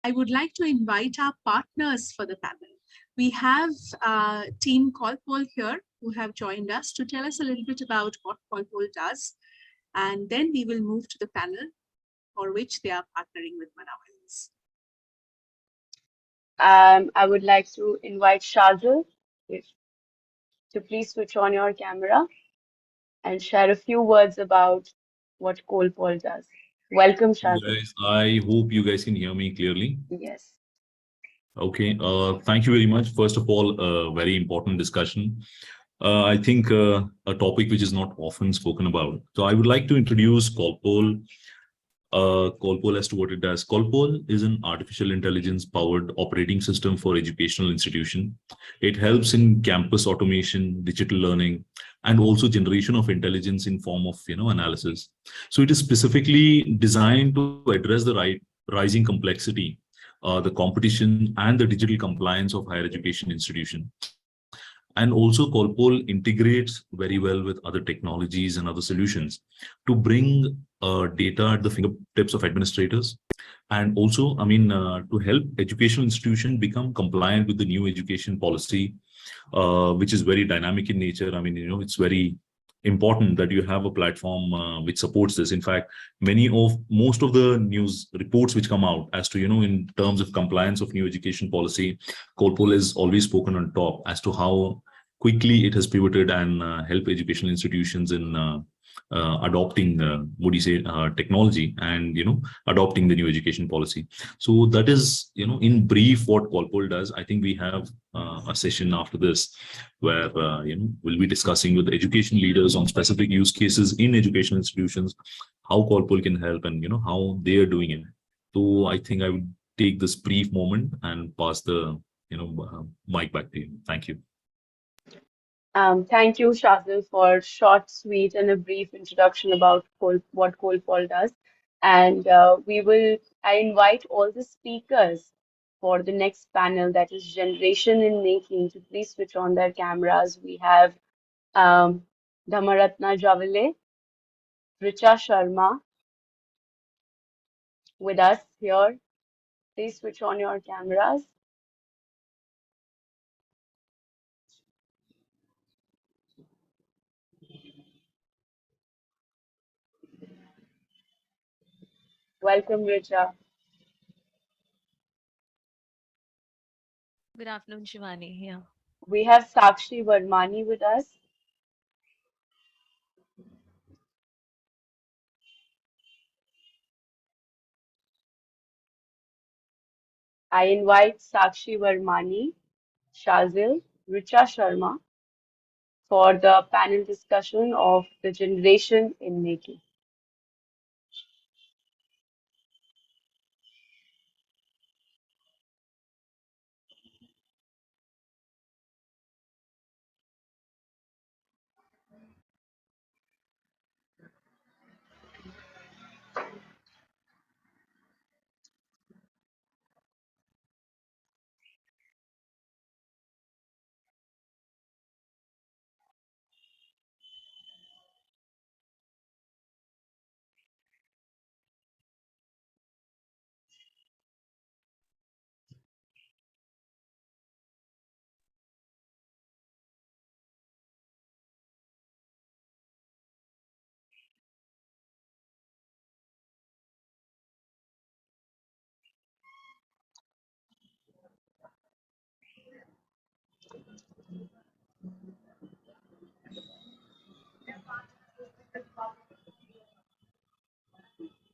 I would like to invite our partners for the panel. We have team CollPoll here who have joined us to tell us a little bit about what CollPoll does. And then we will move to the panel for which they are partnering with Manah Wellness. I would like to invite Shazil to please switch on your camera and share a few words about what CollPoll does. Welcome, Shazil. Guys, I hope you guys can hear me clearly. Yes. Okay, thank you very much. First of all, a very important discussion. I think a topic which is not often spoken about. So I would like to introduce CollPoll. CollPoll as to what it does. CollPoll is an artificial intelligence powered operating system for educational institution. It helps in campus automation, digital learning, and also generation of intelligence in form of analysis. So it is specifically designed to address the rising complexity, the competition, and the digital compliance of higher education institution. And also CollPoll integrates very well with other technologies and other solutions to bring data at the fingertips of administrators. And also, to help educational institutions become compliant with the new education policy, which is very dynamic in nature. It's very important that you have a platform which supports this. In fact, most of the news reports which come out as to, in terms of compliance of new education policy, CollPoll is always spoken on top as to how quickly it has pivoted and helped educational institutions in adopting technology and adopting the new education policy. So that is in brief what CollPoll does. I think we have a session after this where we'll be discussing with education leaders on specific use cases in educational institutions, how CollPoll can help, and how they are doing it. So I think I would take this brief moment and pass the mic back to you. Thank you. Thank you, Shazil, for short, sweet, and a brief introduction about what CollPoll does. And I invite all the speakers for the next panel, that is Generation in Making, to please switch on their cameras. We have Dhammaratna Jawale, Richa Sharma with us here. Please switch on your cameras. Welcome, Richa. Good afternoon, Shivani. Yeah. We have Sakshi Vermani with us. I invite Sakshi Vermani, Shazil, Richa Sharma for the panel discussion of the Generation in Making.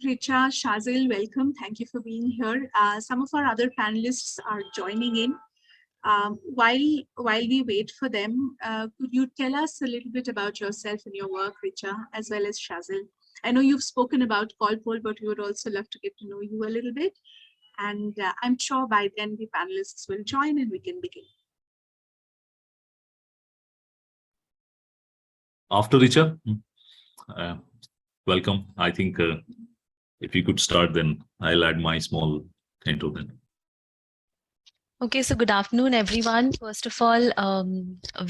Richa, Shazil, welcome. Thank you for being here. Some of our other panelists are joining in. While we wait for them, could you tell us a little bit about yourself and your work, Richa, as well as Shazil? I know you've spoken about CollPoll, but we would also love to get to know you a little bit. And I'm sure by then the panelists will join and we can begin. After Richa, welcome. I think if you could start, then I'll add my small intro then. Okay, so good afternoon, everyone. First of all,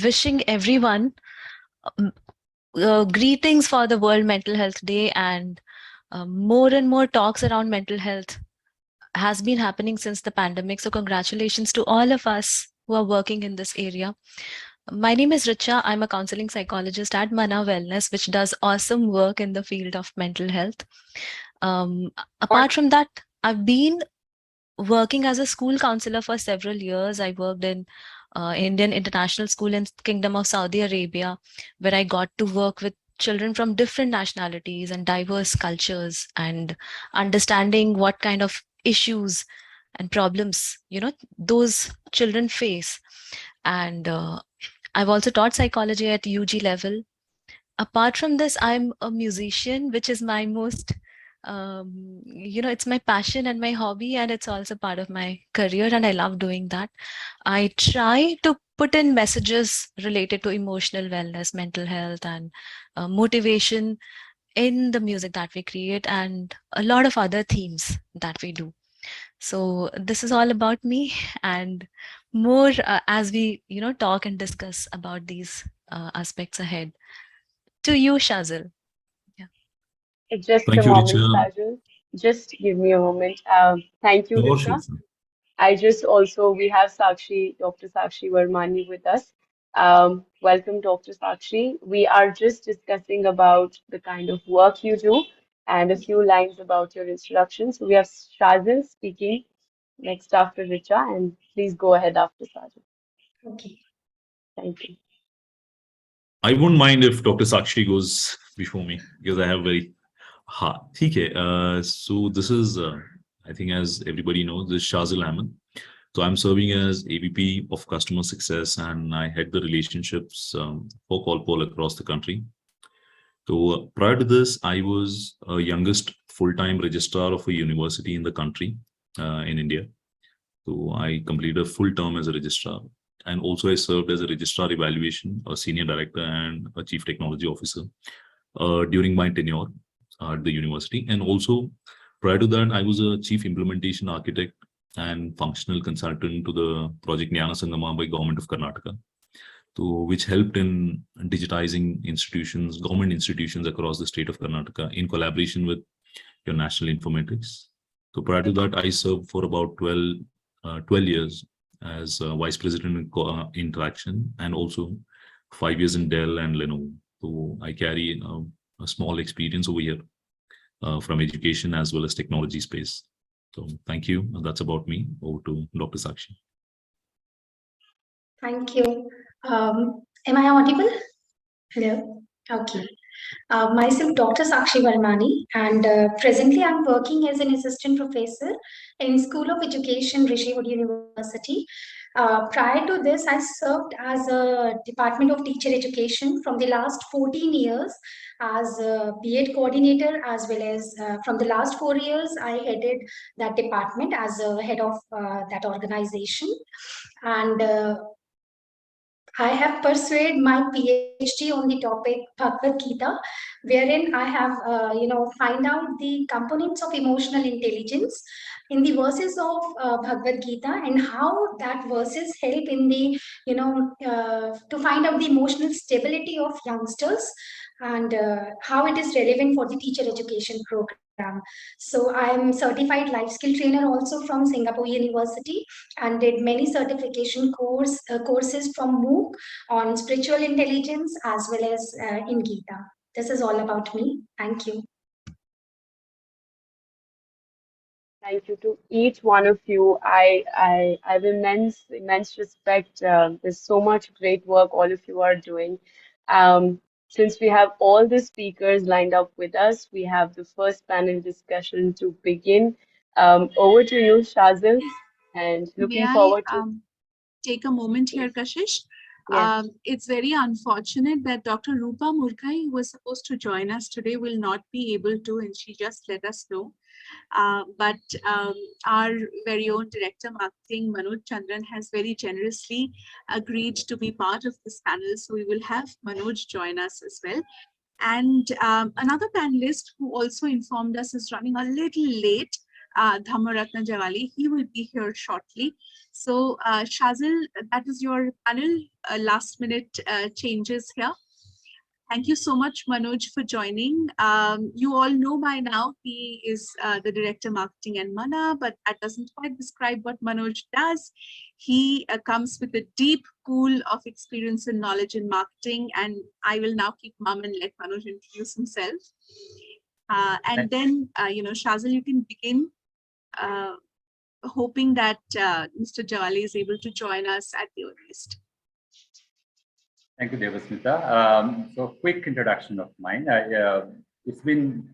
wishing everyone greetings for the World Mental Health Day, and more talks around mental health has been happening since the pandemic. So congratulations to all of us who are working in this area. My name is Richa. I'm a counseling psychologist at Manah Wellness, which does awesome work in the field of mental health. Apart from that, I've been working as a school counselor for several years. I worked in Indian International School in Kingdom of Saudi Arabia, where I got to work with children from different nationalities and diverse cultures, and understanding what kind of issues and problems those children face. And I've also taught psychology at UG level. Apart from this, I'm a musician, which is my most it's my passion and my hobby, and it's also part of my career, and I love doing that. I try to put in messages related to emotional wellness, mental health, and motivation in the music that we create, and a lot of other themes that we do. So this is all about me, and more as we talk and discuss about these aspects ahead. To you, Shazil. Yeah. Just a Thank you, moment, Richa. Sajal. Just give me a moment. Thank you, Sure, sure, Richa. We have Sakshi, Dr. Sakshi Vermani with us. Welcome, Dr. Sakshi. We are just discussing about the kind of work you do and a few lines about your introduction. So we have Shazil speaking next after Richa, and please go ahead after Shazil. Okay. Thank you. I won't mind if Dr. Sakshi goes before me because I have very Okay. So this is, I think, as everybody knows, this is Shazil Ahmed. So I'm serving as AVP of Customer Success, and I head the relationships for CollPoll across the country. So prior to this, I was a youngest full-time registrar of a university in the country, in India. So I completed a full term as a registrar, and also I served as a registrar evaluation, a senior director, and a chief technology officer during my tenure at the university. And also prior to that, I was a chief implementation architect and functional consultant to the project Jnana Sangama by Government of Karnataka, which helped in digitizing institutions, government institutions across the state of Karnataka in collaboration with your national informatics. So prior to that, I served for about 12 years as vice president in interaction, and also 5 years in Dell and Lenovo. So I carry a small experience over here from education as well as technology space. So thank you. That's about me. Over to Dr. Sakshi. Thank you. Am I audible? Hello? Okay. Myself, Dr. Sakshi Vermani, and presently I'm working as an assistant professor in School of Education, Rishihood University. Prior to this, I served as a Department of Teacher Education from the last 14 years as a B.Ed coordinator, as well as from the last 4 years, I headed that department as a head of that organization. And I have pursued my PhD on the topic Bhagavad Gita, wherein I have, find out the components of emotional intelligence in the verses of Bhagavad Gita, and how that verses help in the, to find out the emotional stability of youngsters, and how it is relevant for the teacher education program. So I am certified life skill trainer also from Singapore University, and did many certification courses from MOOC on spiritual intelligence as well as in Gita. This is all about me. Thank you. Thank you to each one of you. I have immense respect. There's so much great work all of you are doing. Since we have all the speakers lined up with us, we have the first panel discussion to begin. Over to you, Shazil, and May looking I forward to. take a moment here, Yes. Kashish? Yes. It's very unfortunate that Dr. Rupa Murghai, who was supposed to join us today, will not be able to, and she just let us know. But our very own director marketing, Manoj Chandran, has very generously agreed to be part of this panel. So we will have Manoj join us as well. And another panelist who also informed us is running a little late, Dhammaratna Jawale. He will be here shortly. So Shazil, that is your panel, last minute changes here. Thank you so much, Manoj, for joining. You all know by now he is the Director Marketing and Manah, but that doesn't quite describe what Manoj does. He comes with a deep pool of experience and knowledge in marketing, and I will now keep mum and let Manoj introduce himself. And then, Shazil, you can begin, hoping that Mr. Jawale is able to join us at the earliest. Thank you, Devasmita. So quick introduction of mine. It's been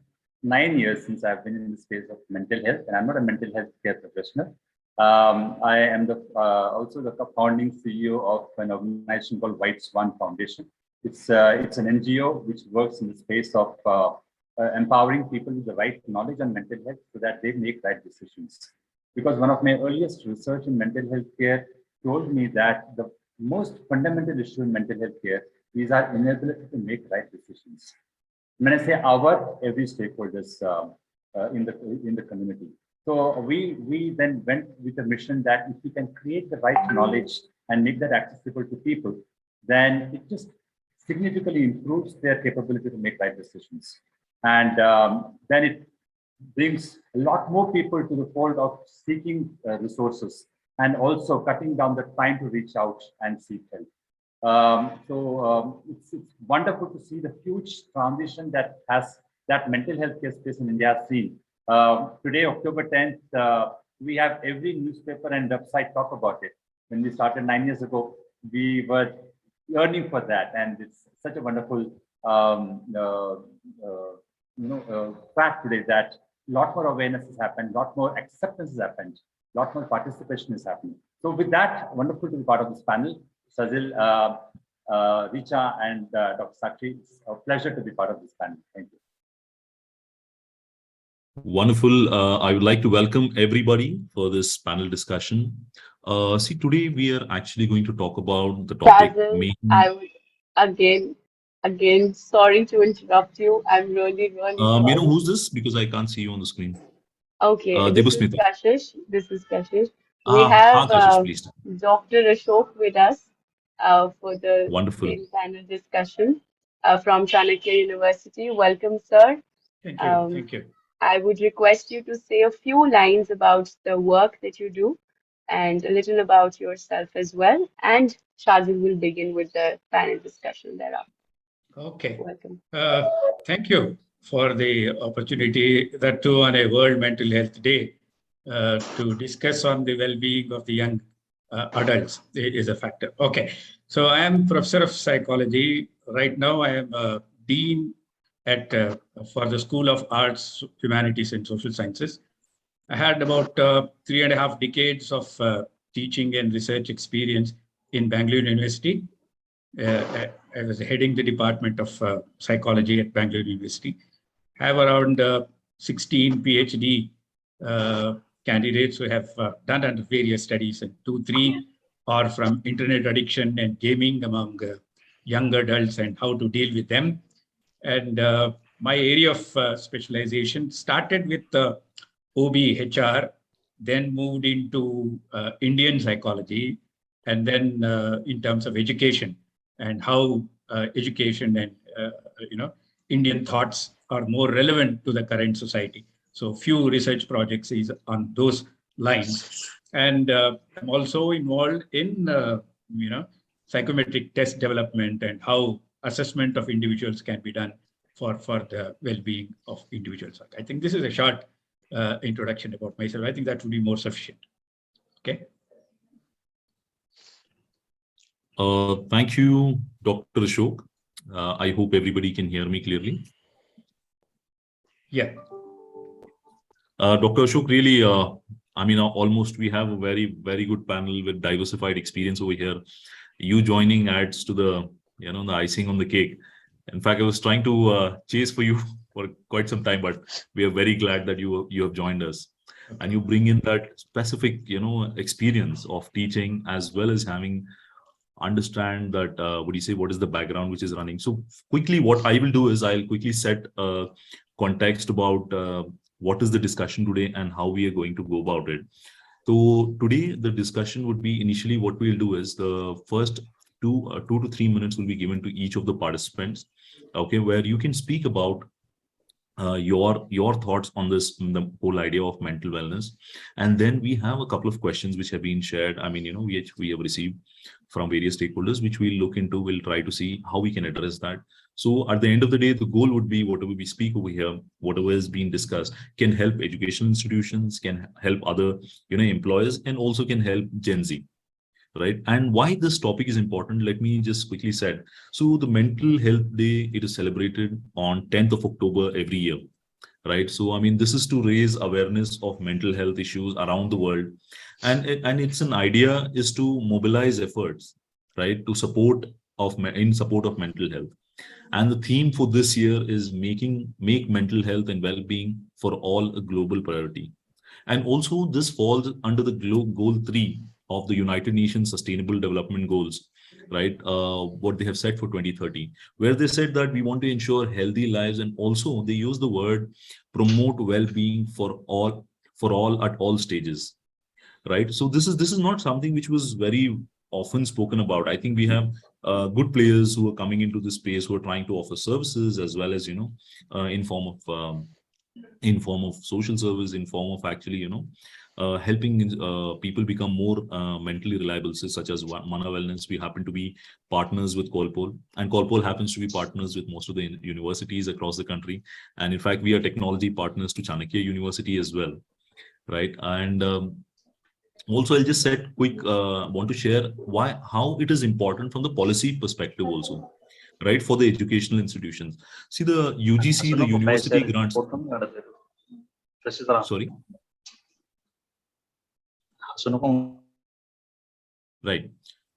9 years since I've been in the space of mental health, and I'm not a mental health care professional. I am also the founding CEO of an organization called White Swan Foundation. It's an NGO which works in the space of empowering people with the right knowledge on mental health so that they make right decisions. Because one of my earliest research in mental health care told me that the most fundamental issue in mental health care is our inability to make right decisions. When I say our, every stakeholders in the community. So we then went with a mission that if we can create the right knowledge and make that accessible to people, then it just significantly improves their capability to make right decisions. And then it brings a lot more people to the fold of seeking resources and also cutting down the time to reach out and seek help. It's wonderful to see the huge transition that mental health care space in India has seen. Today, October 10th, we have every newspaper and website talk about it. When we started 9 years ago, we were yearning for that, and it's such a wonderful fact today that a lot more awareness has happened, a lot more acceptance has happened, a lot more participation is happening. So with that, wonderful to be part of this panel. Shazil, Richa, and Dr. Sakshi, it's a pleasure to be part of this panel. Thank you. Wonderful. I would like to welcome everybody for this panel discussion. See, today we are actually going to talk about the topic. Shazil, I would again, sorry to interrupt you. I'm really sorry. Who's this? Because I can't see you on the screen. Okay, this is Devasmita. Kashish. This is Kashish. We have Kashish, Dr. Ashok with us for the wonderful same panel discussion from Chanakya University. Welcome, sir. Thank you. Thank you. I would request you to say a few lines about the work that you do and a little about yourself as well. And Shazil will begin with the panel discussion thereafter. Okay. Welcome. Thank you for the opportunity, that too on a World Mental Health Day, to discuss on the well-being of the young adults is a factor. Okay. So I am Professor of Psychology. Right now I am a Dean for the School of Arts, Humanities and Social Sciences. I had about 3.5 decades of teaching and research experience in Bangalore University. I was heading the Department of Psychology at Bangalore University. I have around 16 PhD candidates who have done under various studies, and 2-3 are from internet addiction and gaming among young adults and how to deal with them. And my area of specialization started with OB, HR, then moved into Indian psychology, and then in terms of education and how education and Indian thoughts are more relevant to the current society. So few research projects is on those lines. And I'm also involved in psychometric test development and how assessment of individuals can be done for the well-being of individuals. I think this is a short introduction about myself. I think that would be more sufficient. Okay. Thank you, Dr. Ashok. I hope everybody can hear me clearly. Yeah. Dr. Ashok, really, almost we have a very, very good panel with diversified experience over here. You joining adds to the, the icing on the cake. In fact, I was trying to chase for you for quite some time, but we are very glad that you have joined us. Okay. And you bring in that specific, experience of teaching as well as having understand that, what is the background which is running. So quickly, what I will do is I'll quickly set a context about what is the discussion today and how we are going to go about it. So today, the discussion would be initially what we'll do is the first 2 to 3 minutes will be given to each of the participants, okay, where you can speak about your thoughts on this, the whole idea of mental wellness. And then we have a couple of questions which have been shared. I mean, we have received from various stakeholders, which we'll look into. We'll try to see how we can address that. So at the end of the day, the goal would be whatever we speak over here, whatever is being discussed, can help educational institutions, can help other, employers, and also can help Gen Z. Right. And why this topic is important, let me just quickly say. So the Mental Health Day, it is celebrated on 10th of October every year. Right. So, I mean, this is to raise awareness of mental health issues around the world. And it's an idea is to mobilize efforts, right, to in support of mental health. And the theme for this year is make mental health and well-being for all a global priority. And also this falls under the goal 3 of the United Nations Sustainable Development Goals, right? What they have said for 2030, where they said that we want to ensure healthy lives, and also they use the word promote well-being for all at all stages, right? So this is not something which was very often spoken about. I think we have good players who are coming into this space, who are trying to offer services as well as, in form of social service, in form of actually, helping people become more mentally reliable, such as Manah Wellness. We happen to be partners with CollPoll, and CollPoll happens to be partners with most of the universities across the country. And in fact, we are technology partners to Chanakya University as well, right? And also, I'll just say want to share how it is important from the policy perspective also, right, for the educational institutions. See, the UGC, the university grants. Sorry. Right.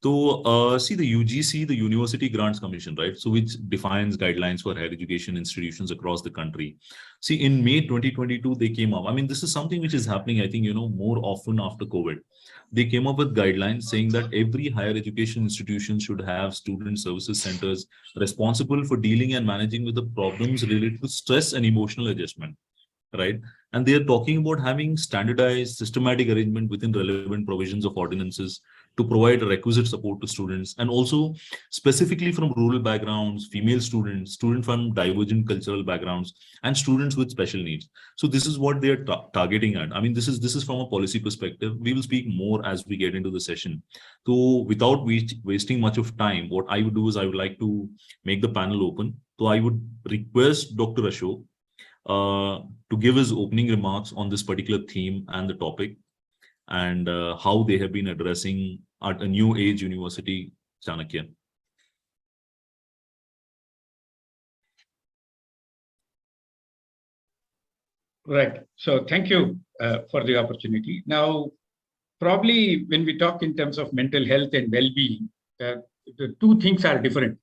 So, see, the UGC, the University Grants Commission, right? So, which defines guidelines for higher education institutions across the country. See, in May 2022, they came up. I mean, this is something which is happening, I think, more often after COVID. They came up with guidelines saying that every higher education institution should have student services centers responsible for dealing and managing with the problems related to stress and emotional adjustment, right? And they are talking about having standardized, systematic arrangement within relevant provisions of ordinances to provide requisite support to students, and also specifically from rural backgrounds, female students, students from divergent cultural backgrounds, and students with special needs. So this is what they are targeting at. I mean, this is from a policy perspective. We will speak more as we get into the session. So without wasting much of time, what I would do is I would like to make the panel open. So I would request Dr. Ashok to give his opening remarks on this particular theme and the topic, and how they have been addressing at a new age university, Chanakya. Right. So thank you for the opportunity. Now, probably when we talk in terms of mental health and well-being, the two things are different.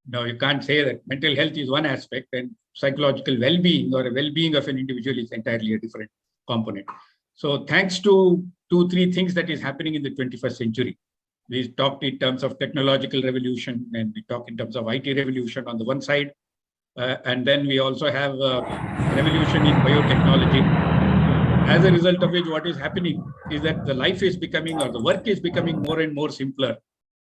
Now, you can't say that mental health is one aspect and psychological well-being or a well-being of an individual is entirely a different component. So thanks to 2-3 things that is happening in the 21st century. We talked in terms of technological revolution, and we talk in terms of IT revolution on the one side. And then we also have a revolution in biotechnology. As a result of which, what is happening is that the life is becoming, or the work is becoming more and more simpler.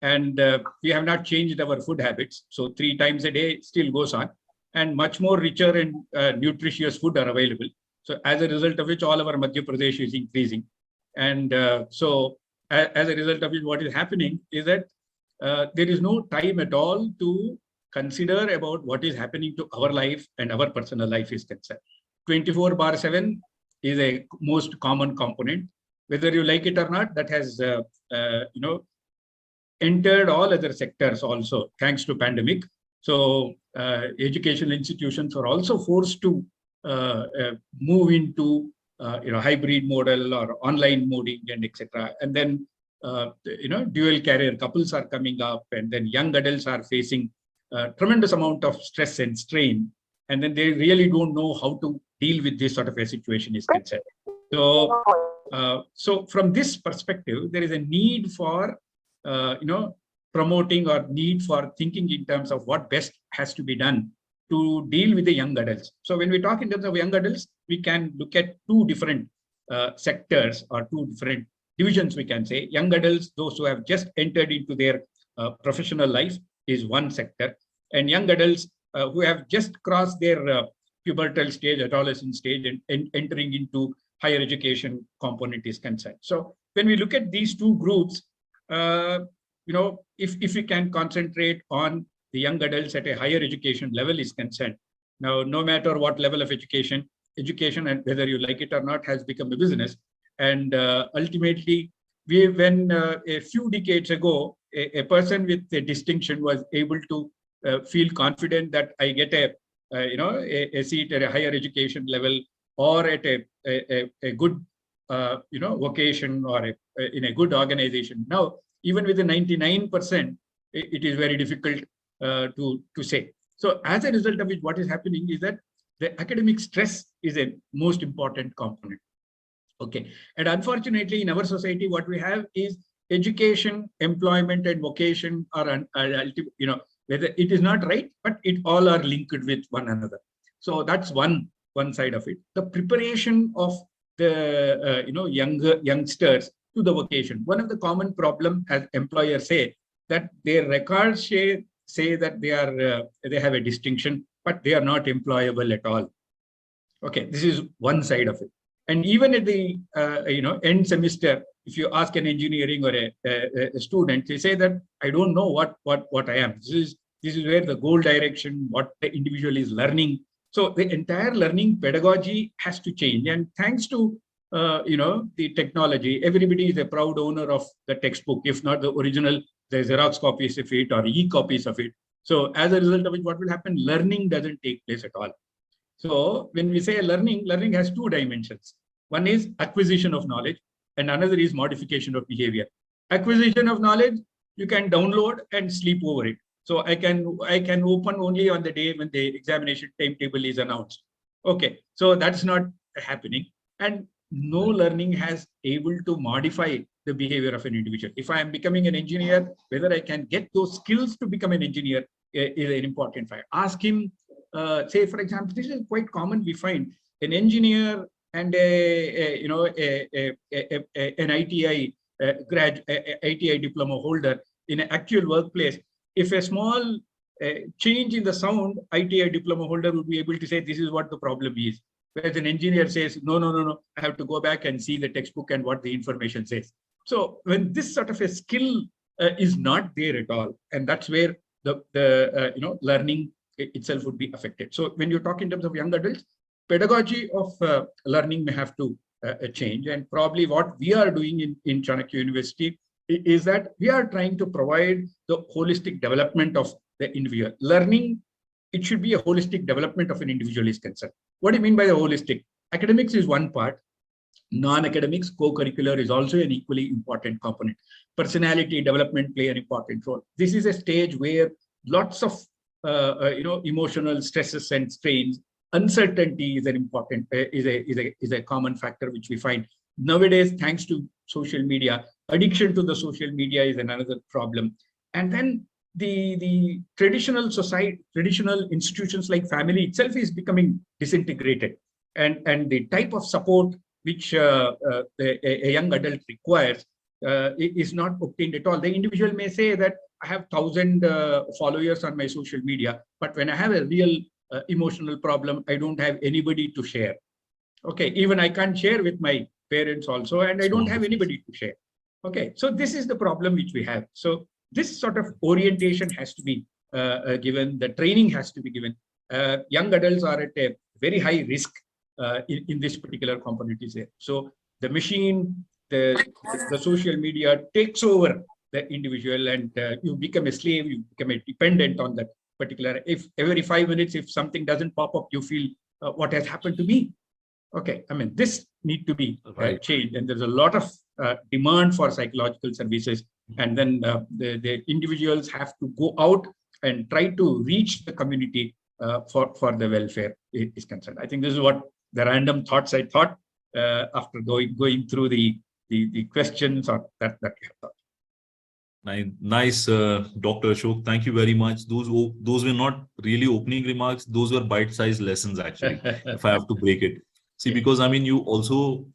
And we have not changed our food habits. So 3 times a day still goes on, and much more richer and nutritious food are available. So as a result of which, all our Madhya Pradesh is increasing. And so as a result of it, what is happening is that there is no time at all to consider about what is happening to our life and our personal life is concerned. 24/7 is a most common component. Whether you like it or not, that has entered all other sectors also, thanks to pandemic. So educational institutions are also forced to move into hybrid model or online moding and etc. And then dual career couples are coming up, and then young adults are facing tremendous amount of stress and strain, and then they really don't know how to deal with this sort of a situation is concerned. So so from this perspective, there is a need for promoting, or need for thinking in terms of what best has to be done to deal with the young adults. So when we talk in terms of young adults, we can look at 2 different sectors or 2 different divisions, we can say. Young adults, those who have just entered into their professional life is one sector, and young adults who have just crossed their pubertal stage, adolescent stage, and entering into higher education component is concerned. So when we look at these two groups, if we can concentrate on the young adults at a higher education level is concerned, now no matter what level of education and whether you like it or not has become a business. And ultimately, when a few decades ago, a person with a distinction was able to feel confident that I get a seat at a higher education level or at a good vocation or in a good organization. Now, even with the 99%, it is very difficult to say. So as a result of which, what is happening is that the academic stress is a most important component. Okay, and unfortunately, in our society, what we have is education, employment, and vocation are whether it is not right, but it all are linked with one another. So that's one side of it. The preparation of the youngsters to the vocation. One of the common problem, as employers say, that their records say that they have a distinction, but they are not employable at all. Okay, this is one side of it. And even at the end semester, if you ask an engineering or a student, they say that I don't know what I am. This is where the goal direction, what the individual is learning. So the entire learning pedagogy has to change. And thanks to the technology, everybody is a proud owner of the textbook, if not the original, the Xerox copies of it or e-copies of it. So as a result of it, what will happen? Learning doesn't take place at all. So when we say learning has two dimensions. One is acquisition of knowledge, and another is modification of behavior. Acquisition of knowledge, you can download and sleep over it. So I can open only on the day when the examination timetable is announced. Okay, so that's not happening. And no learning has able to modify the behavior of an individual. If I am becoming an engineer, whether I can get those skills to become an engineer is an important factor. Ask him, say for example, this is quite common. We find an engineer and an ITI ITI diploma holder in an actual workplace. If a small change in the sound, ITI diploma holder would be able to say this is what the problem is. Whereas an engineer says, no, I have to go back and see the textbook and what the information says. So when this sort of a skill is not there at all, and that's where the learning itself would be affected. So when you talk in terms of young adults, pedagogy of learning may have to change. And probably what we are doing in Chanakya University is that we are trying to provide the holistic development of the individual. Learning, it should be a holistic development of an individual is concerned. What do you mean by the holistic? Academics is one part. Non-academics, co-curricular is also an equally important component. Personality development play an important role. This is a stage where lots of emotional stresses and strains, uncertainty is an important is a common factor which we find nowadays. Thanks to social media, addiction to the social media is another problem. And then the traditional society, traditional institutions like family itself is becoming disintegrated, and the type of support which a young adult requires is not obtained at all. The individual may say that I have 1,000 followers on my social media, but when I have a real emotional problem, I don't have anybody to share. Okay, even I can't share with my parents also, and I don't have anybody to share. Okay, so this is the problem which we have. So this sort of orientation has to be given, the training has to be given. Young adults are at a very high risk in this particular component is there. So the machine, the social media takes over the individual, and you become a slave, you become a dependent on that particular. If every 5 minutes, if something doesn't pop up, you feel what has happened to me. Okay, I mean, this need to be changed, and there's a lot of demand for psychological services, and then the individuals have to go out and try to reach the community for the welfare is concerned. I think this is what the random thoughts I thought after going through the questions or that we have thought. Nice, Dr. Ashok. Thank you very much. Those were not really opening remarks. Those were bite-sized lessons, actually, if I have to break it. See, because I mean, you also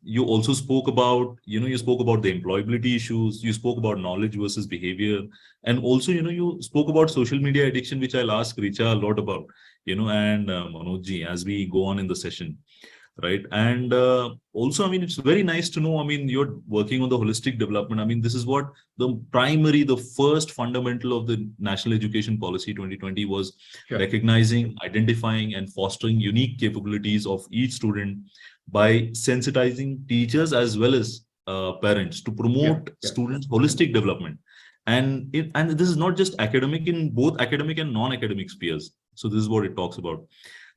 spoke about, you spoke about the employability issues, you spoke about knowledge versus behavior, and also, you spoke about social media addiction, which I'll ask Richa a lot about, and Manojji as we go on in the session. Right. And also, I mean, it's very nice to know, I mean, you're working on the holistic development. I mean, this is what the first fundamental of the National Education Policy 2020 was, recognizing, identifying, and fostering unique capabilities of each student by sensitizing teachers as well as parents to promote students' holistic development. And this is not just academic, in both academic and non-academic spheres. So this is what it talks about.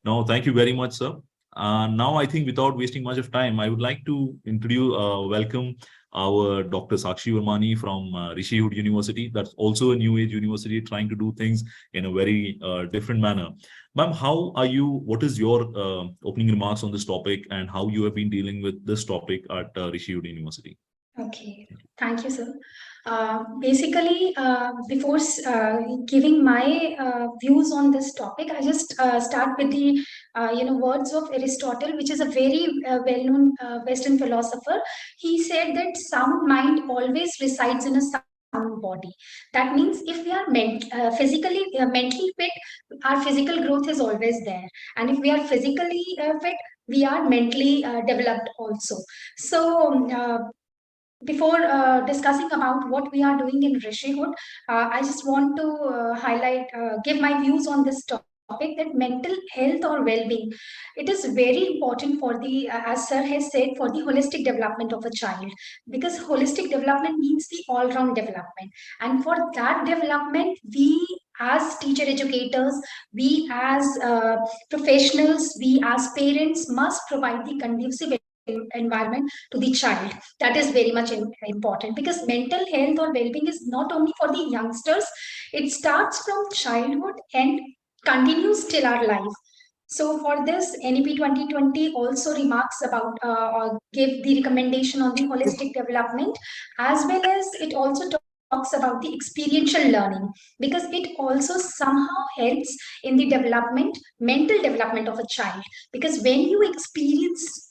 Now, thank you very much, sir. Now, I think without wasting much of time, I would like to welcome our Dr. Sakshi Vermani from Rishihood University. That's also a new age university trying to do things in a very different manner. Ma'am, how are you? What is your opening remarks on this topic, and how you have been dealing with this topic at Rishihood University? Okay, thank you, sir. Basically, before giving my views on this topic, I just start with the words of Aristotle, which is a very well-known Western philosopher. He said that sound mind always resides in a sound body. That means if we are mentally fit, our physical growth is always there, and if we are physically fit, we are mentally developed also. So. Before discussing about what we are doing in Rishihood, I just want to give my views on this topic, that mental health or well-being, it is very important for the, as sir has said, for the holistic development of a child, because holistic development means the all-round development. And for that development, we as teacher educators, we as professionals, we as parents must provide the conducive environment to the child. That is very much important, because mental health or well-being is not only for the youngsters, it starts from childhood and continues till our life. So for this, NEP 2020 also remarks about or give the recommendation on the holistic development, as well as it also talks about the experiential learning, because it also somehow helps in the mental development of a child. Because when you experience,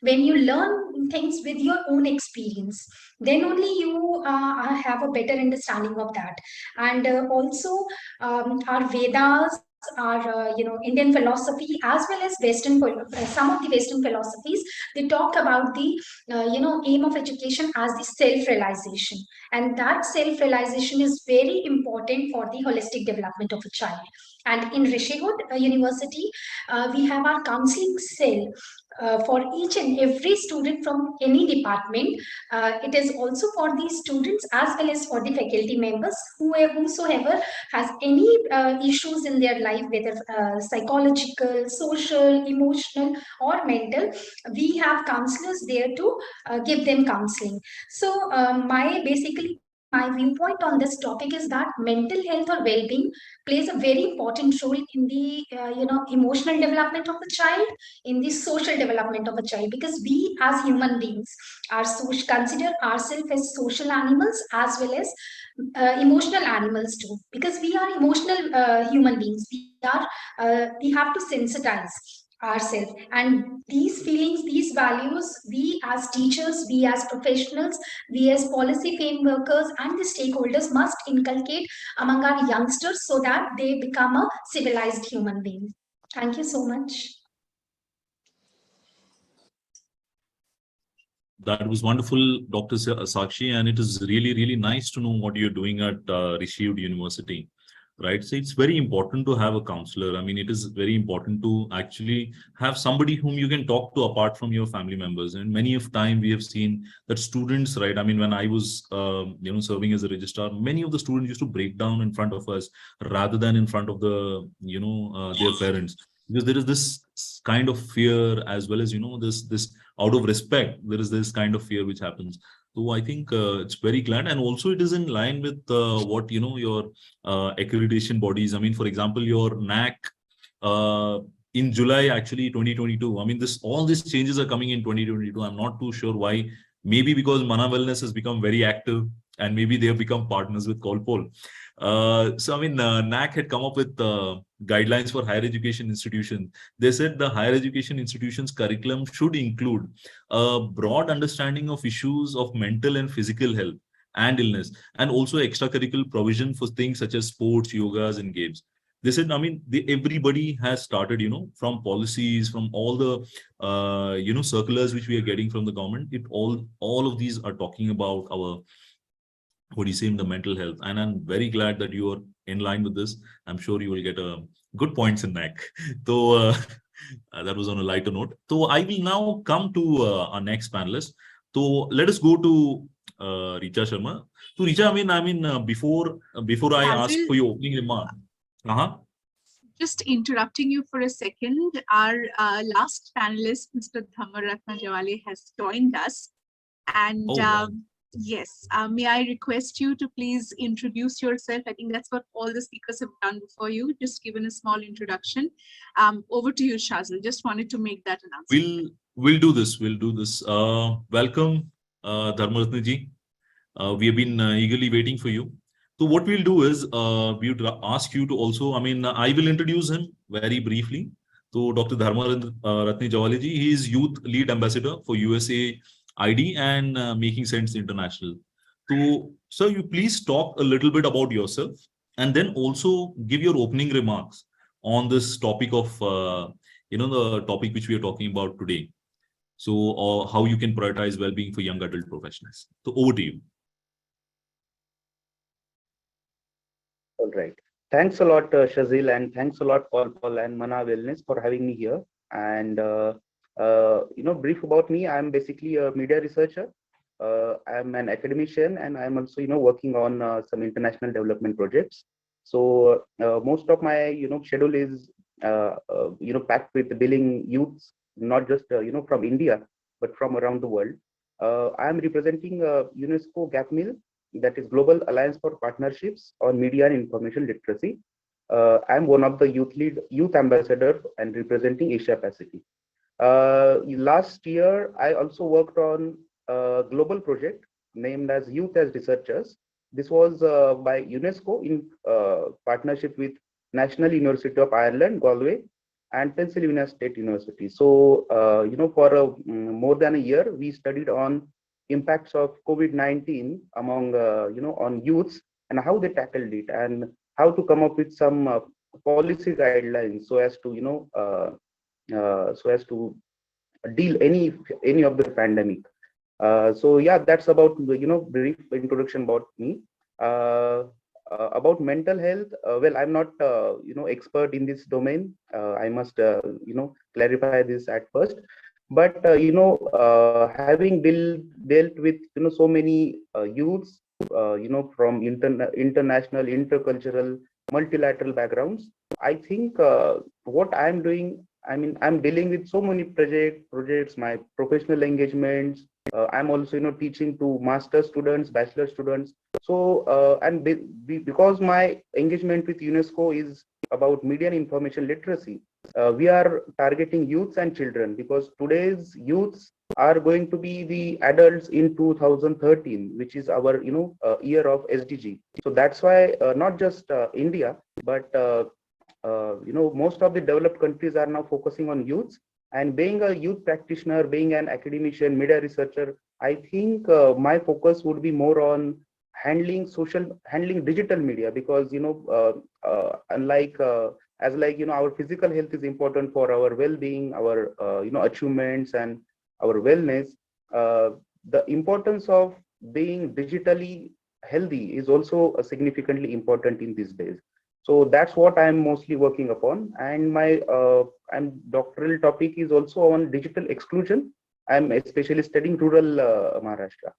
when you learn things with your own experience, then only you have a better understanding of that. And also our Vedas, our Indian philosophy, as well as some of the Western philosophies, they talk about the aim of education as the self-realization, and that self-realization is very important for the holistic development of a child. And in Rishihood University, we have our counseling cell for each and every student from any department. It is also for the students as well as for the faculty members, whosoever has any issues in their life, whether psychological, social, emotional, or mental. We have counselors there to give them counseling. So my viewpoint on this topic is that mental health or well-being plays a very important role in the emotional development of a child, in the social development of a child, because we as human beings are consider ourselves as social animals as well as emotional animals too, because we are emotional human beings. We have to sensitize ourselves, and these feelings, these values, we as teachers, we as professionals, we as policy frameworkers and the stakeholders must inculcate among our youngsters so that they become a civilized human being. Thank you so much. That was wonderful, Dr. Sakshi, and it is really, really nice to know what you're doing at Rishihood University, right? So it's very important to have a counselor. I mean, it is very important to actually have somebody whom you can talk to apart from your family members. And many of time we have seen that students, right? I mean, when I was, serving as a registrar, many of the students used to break down in front of us rather than in front of the, their parents, because there is this kind of fear, as well as, this out of respect, there is this kind of fear which happens. So I think it's very glad, and also it is in line with what your accreditation bodies. I mean, for example, your NAC in July actually 2022. I mean, all these changes are coming in 2022. I'm not too sure why. Maybe because Manah Wellness has become very active, and maybe they have become partners with CollPoll. So I mean, NAC had come up with guidelines for higher education institutions. They said the higher education institutions curriculum should include a broad understanding of issues of mental and physical health and illness, and also extracurricular provision for things such as sports, yogas, and games. They said, I mean, everybody has started, from policies, from all the, circulars which we are getting from the government. All of these are talking about our, what do you say, in the mental health. And I'm very glad that you are in line with this. I'm sure you will get a good points in NAC. So that was on a lighter note. So I will now come to our next panelist. So let us go to Richa Sharma. So Richa, before I ask Shazil, for your opening remark. just interrupting you for a second, our last panelist, Mr. Dhammaratna Jawale, has joined us. And Oh, wow. yes, may I request you to please introduce yourself? I think that's what all the speakers have done before you, just given a small introduction. Over to you, Shazil. Just wanted to make that announcement. We'll do this. We'll do this. Welcome, Dharmaratna ji. We have been eagerly waiting for you. So what we'll do is we would ask you to also, I will introduce him very briefly. So Dr. Dhammaratna Jawale ji, he is Youth Lead Ambassador for USA ID and Making Sense International. So, sir, you please talk a little bit about yourself and then also give your opening remarks on this topic of, the topic which we are talking about today. So, how you can prioritize well-being for young adult professionals. So, over to you. All right. Thanks a lot, Shazil, and thanks a lot, CollPoll and Manah Wellness for having me here. And brief about me. I'm basically a media researcher. I'm an academician, and I'm also, working on some international development projects. So most of my, schedule is, packed with billing youths, not just, from India, but from around the world. I'm representing UNESCO GAPMIL, that is Global Alliance for Partnerships on Media and Information Literacy. I'm one of the youth ambassador and representing Asia Pacific. Last year, I also worked on a global project named as Youth as Researchers. This was by UNESCO in partnership with National University of Ireland, Galway, and Pennsylvania State University. So, for more than a year, we studied on impacts of COVID-19 among, on youths and how they tackled it and how to come up with some policy guidelines so as to, deal any of the pandemic. So yeah, that's about brief introduction about me. About mental health, well, I'm not expert in this domain. I must clarify this at first. But having dealt with so many youths from international, intercultural, multilateral backgrounds, I think what I'm doing, I'm dealing with so many projects, my professional engagements. I'm also teaching to master students, bachelor students. So and because my engagement with UNESCO is about media and information literacy, we are targeting youths and children because today's youths are going to be the adults in 2013, which is our year of SDG. So that's why not just India, but most of the developed countries are now focusing on youths. And being a youth practitioner, being an academician, media researcher, I think my focus would be more on handling digital media because unlike our physical health is important for our well-being, our achievements and our wellness. The importance of being digitally healthy is also significantly important in these days. So that's what I'm mostly working upon. And my doctoral topic is also on digital exclusion. I'm especially studying rural Maharashtra.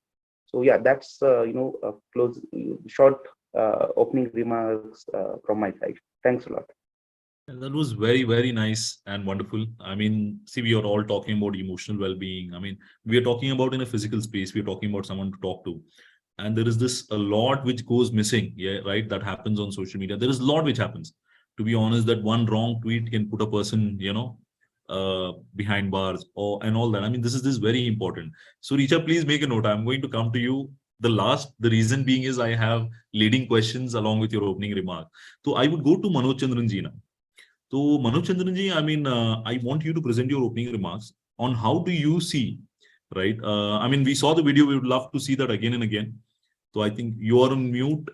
So yeah, that's a short opening remarks from my side. Thanks a lot. And that was very, very nice and wonderful. See, we are all talking about emotional well-being. We are talking about in a physical space. We are talking about someone to talk to. And there is this a lot which goes missing, yeah, right? That happens on social media. There is a lot which happens. To be honest, that one wrong tweet can put a person, behind bars and all that. This is very important. So Richa, please make a note. I'm going to come to you The reason being is I have leading questions along with your opening remark. So I would go to Manoj Chandran ji now. So Manoj Chandran ji, I mean, I want you to present your opening remarks on how do you see, right? I mean, we saw the video. We would love to see that again and again. So I think you are on mute.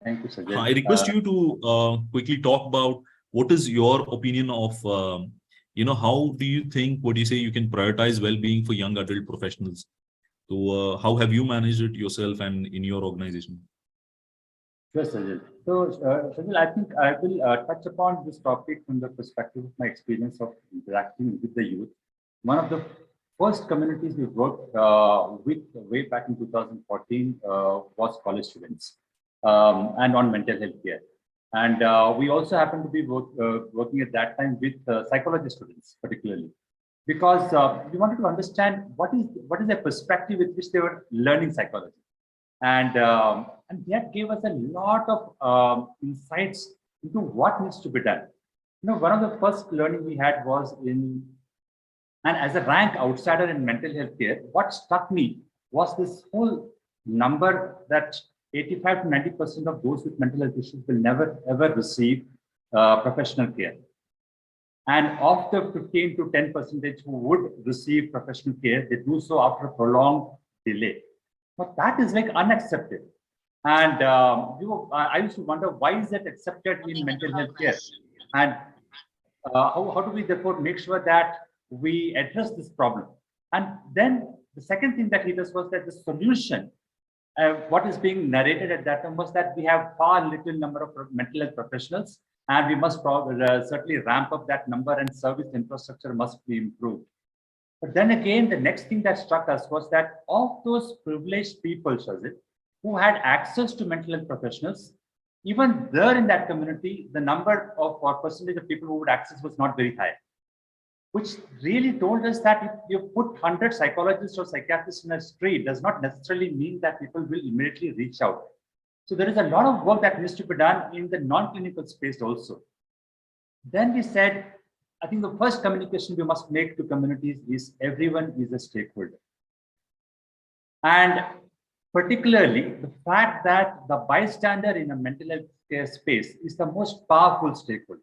Thank you, Shazil. I request you to quickly talk about what is your opinion of, how do you think, what do you say, you can prioritize well-being for young adult professionals? So how have you managed it yourself and in your organization? Sure, Shazil. So, Shazil, I think I will touch upon this topic from the perspective of my experience of interacting with the youth. One of the first communities we worked with way back in 2014 was college students and on mental health care. And we also happened to be working at that time with psychology students, particularly, because we wanted to understand what is their perspective with which they were learning psychology. And that gave us a lot of insights into what needs to be done. One of the first learning we had was and as a rank outsider in mental health care, what struck me was this whole number that 85 to 90% of those with mental health issues will never ever receive professional care. And of the 15 to 10% who would receive professional care, they do so after a prolonged delay. But that is like unaccepted. And I used to wonder, why is that accepted in mental health care? And how do we therefore make sure that we address this problem? And then the second thing that hit us was that the solution, what is being narrated at that time, was that we have far little number of mental health professionals, and we must certainly ramp up that number, and service infrastructure must be improved. But then again, the next thing that struck us was that of those privileged people, Shazil, who had access to mental health professionals, even there in that community, the number of or percentage of people who would access was not very high, which really told us that if you put 100 psychologists or psychiatrists in a street, does not necessarily mean that people will immediately reach out. So there is a lot of work that needs to be done in the non-clinical space also. Then we said, I think the first communication we must make to communities is everyone is a stakeholder. And particularly the fact that the bystander in a mental health care space is the most powerful stakeholder,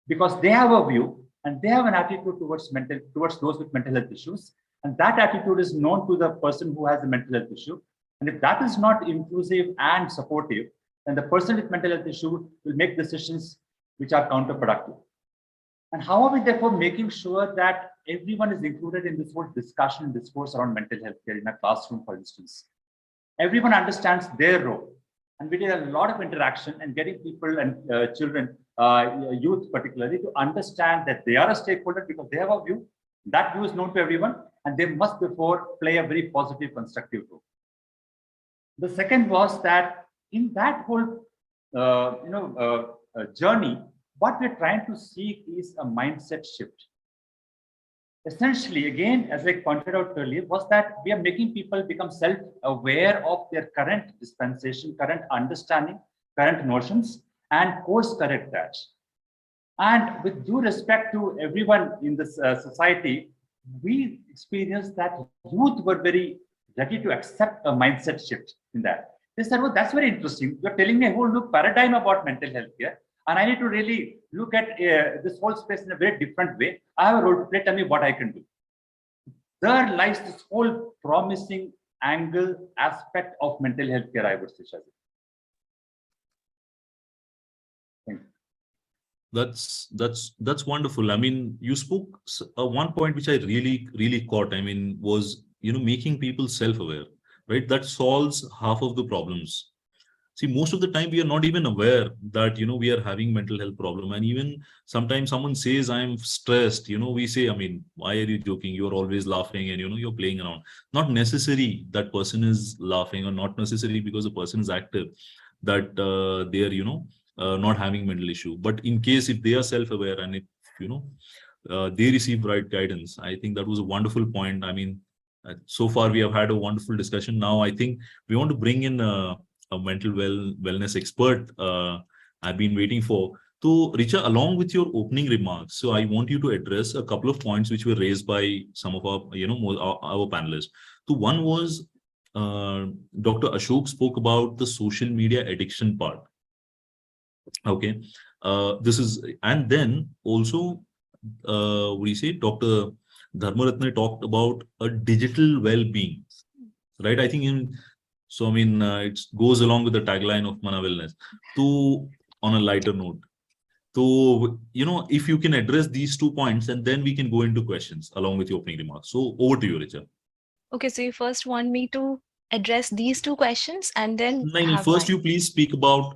because they have a view and they have an attitude towards those with mental health issues. And that attitude is known to the person who has a mental health issue. And if that is not inclusive and supportive, then the person with mental health issue will make decisions which are counterproductive. And how are we therefore making sure that everyone is included in this whole discussion and discourse around mental health care in a classroom, for instance? Everyone understands their role. And we did a lot of interaction and getting people and children, youth particularly, to understand that they are a stakeholder because they have a view. That view is known to everyone, and they must therefore play a very positive, constructive role. The second was that in that whole journey, what we're trying to seek is a mindset shift. Essentially, again, as I pointed out earlier, was that we are making people become self-aware of their current dispensation, current understanding, current notions, and course correct that. And with due respect to everyone in this society, we experienced that youth were very ready to accept a mindset shift in that. They said, well, that's very interesting. You're telling me a whole new paradigm about mental health here. And I need to really look at this whole space in a very different way. I have a role to play. Tell me what I can do. There lies this whole promising angle aspect of mental health care, I would say, Shazil. Thank you. That's wonderful. I mean, you spoke one point which I really caught. I mean, was making people self-aware, right? That solves half of the problems. See, most of the time we are not even aware that, we are having mental health problem. And even sometimes someone says, I'm stressed, we say, I mean, why are you joking? You're always laughing and, you're playing around. Not necessary that person is laughing, or not necessary because the person is active, that they are, not having mental issue. But in case if they are self-aware and if, they receive right guidance, I think that was a wonderful point. I mean, so far we have had a wonderful discussion. Now, I think we want to bring in a mental wellness expert I've been waiting for. So, Richa, along with your opening remarks, so I want you to address a couple of points which were raised by some of our, our panelists. So, one was Dr. Ashok spoke about the social media addiction part. Okay, this is, and then also, what do you say? Dr. Dhammaratna talked about a digital well-being, right? I think so. I mean, it goes along with the tagline of Manah Wellness. So, on a lighter note. So, if you can address these 2 points, and then we can go into questions along with your opening remarks. So, over to you, Richa. Okay, so you first want me to address these 2 questions and then No, have first you please speak about,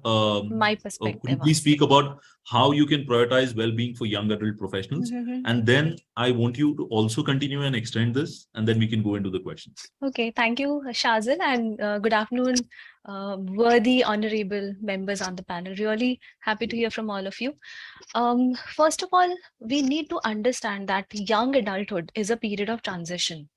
my could you perspective on please speak about how you can prioritize well-being for young adult professionals? it. And then I want you to also continue and extend this, and then we can go into the questions. Okay, thank you, Shazil, and good afternoon, worthy, honorable members on the panel. Really happy to hear from all of you. First of all, we need to understand that young adulthood is a period of transition.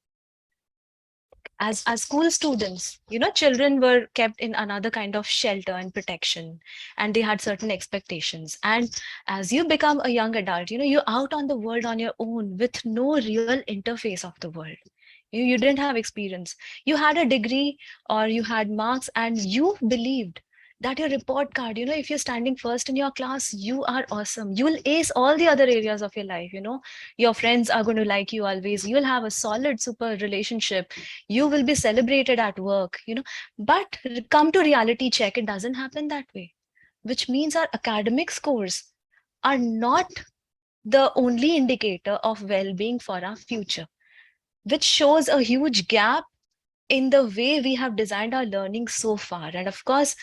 As school students, children were kept in another kind of shelter and protection, and they had certain expectations. And as you become a young adult, you're out on the world on your own with no real interface of the world. You didn't have experience. You had a degree or you had marks, and you believed that your report card, if you're standing first in your class, you are awesome. You will ace all the other areas of your life. Your friends are going to like you always. You'll have a solid, super relationship. You will be celebrated at work. But come to reality check, it doesn't happen that way, which means our academic scores are not the only indicator of well-being for our future, which shows a huge gap in the way we have designed our learning so far. And of course,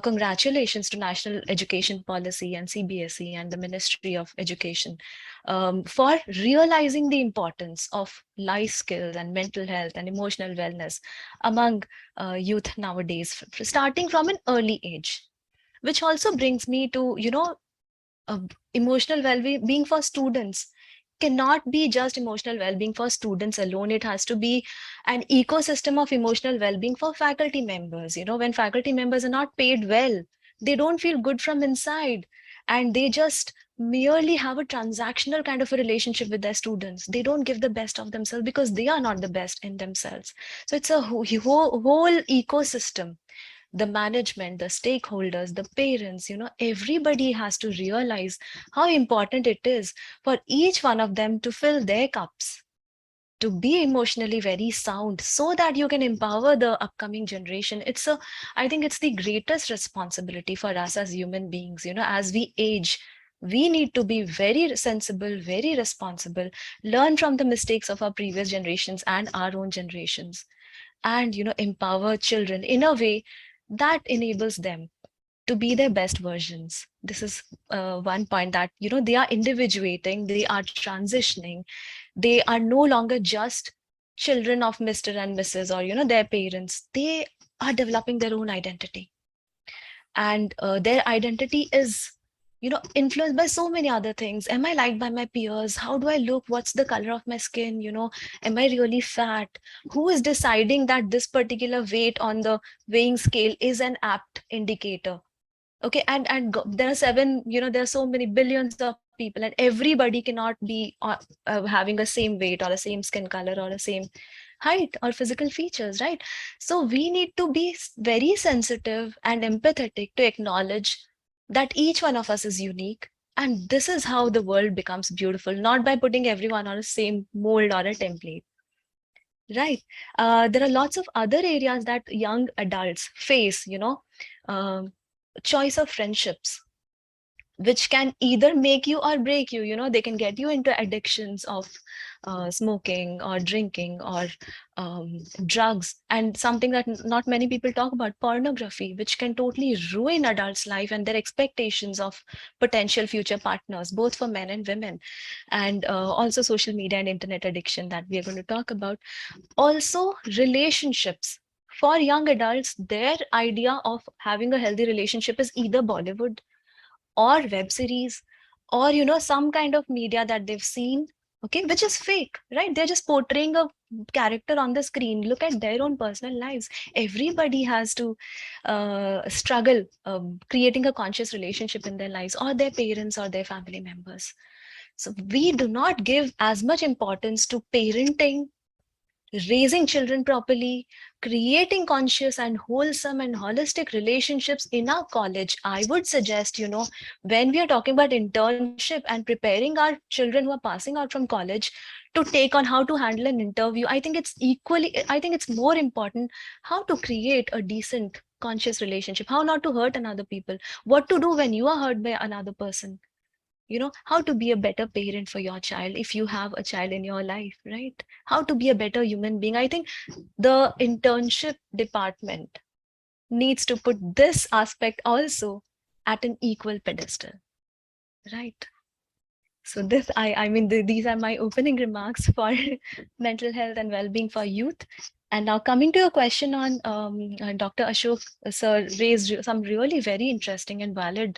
congratulations to National Education Policy and CBSE and the Ministry of Education for realizing the importance of life skills and mental health and emotional wellness among youth nowadays, starting from an early age. Which also brings me to, emotional well-being for students cannot be just emotional well-being for students alone. It has to be an ecosystem of emotional well-being for faculty members. When faculty members are not paid well, they don't feel good from inside, and they just merely have a transactional kind of a relationship with their students. They don't give the best of themselves because they are not the best in themselves. So it's a whole ecosystem. The management, the stakeholders, the parents, everybody has to realize how important it is for each one of them to fill their cups, to be emotionally very sound, so that you can empower the upcoming generation. I think it's the greatest responsibility for us as human beings. As we age, we need to be very sensible, very responsible, learn from the mistakes of our previous generations and our own generations, and empower children in a way that enables them to be their best versions. This is one point, that they are individuating, they are transitioning, they are no longer just children of Mr. and Mrs. or their parents. They are developing their own identity, and their identity is influenced by so many other things. Am I liked by my peers? How do I look? What's the color of my skin? Am I really fat? Who is deciding that this particular weight on the weighing scale is an apt indicator? Okay, and there are there are so many billions of people, and everybody cannot be having a same weight or the same skin color or the same height or physical features, right? So we need to be very sensitive and empathetic to acknowledge that each one of us is unique. And this is how the world becomes beautiful, not by putting everyone on the same mold or a template. Right. There are lots of other areas that young adults face, um, choice of friendships, which can either make you or break you. They can get you into addictions of smoking or drinking or drugs, and something that not many people talk about, pornography, which can totally ruin adults' life and their expectations of potential future partners, both for men and women. And also social media and internet addiction that we are going to talk about. Also relationships. For young adults, their idea of having a healthy relationship is either Bollywood or web series, or some kind of media that they've seen, okay, which is fake, right? They're just portraying a character on the screen, look at their own personal lives. Everybody has to struggle creating a conscious relationship in their lives, or their parents or their family members. So we do not give as much importance to parenting, raising children properly, creating conscious and wholesome and holistic relationships in our college. I would suggest, when we are talking about internship and preparing our children who are passing out from college to take on how to handle an interview, I think it's more important how to create a decent conscious relationship, how not to hurt another people, what to do when you are hurt by another person, how to be a better parent for your child if you have a child in your life, right? How to be a better human being. I think the internship department needs to put this aspect also at an equal pedestal, right? So these are my opening remarks for mental health and well-being for youth. And now coming to your question on Dr. Ashok sir raised some really very interesting and valid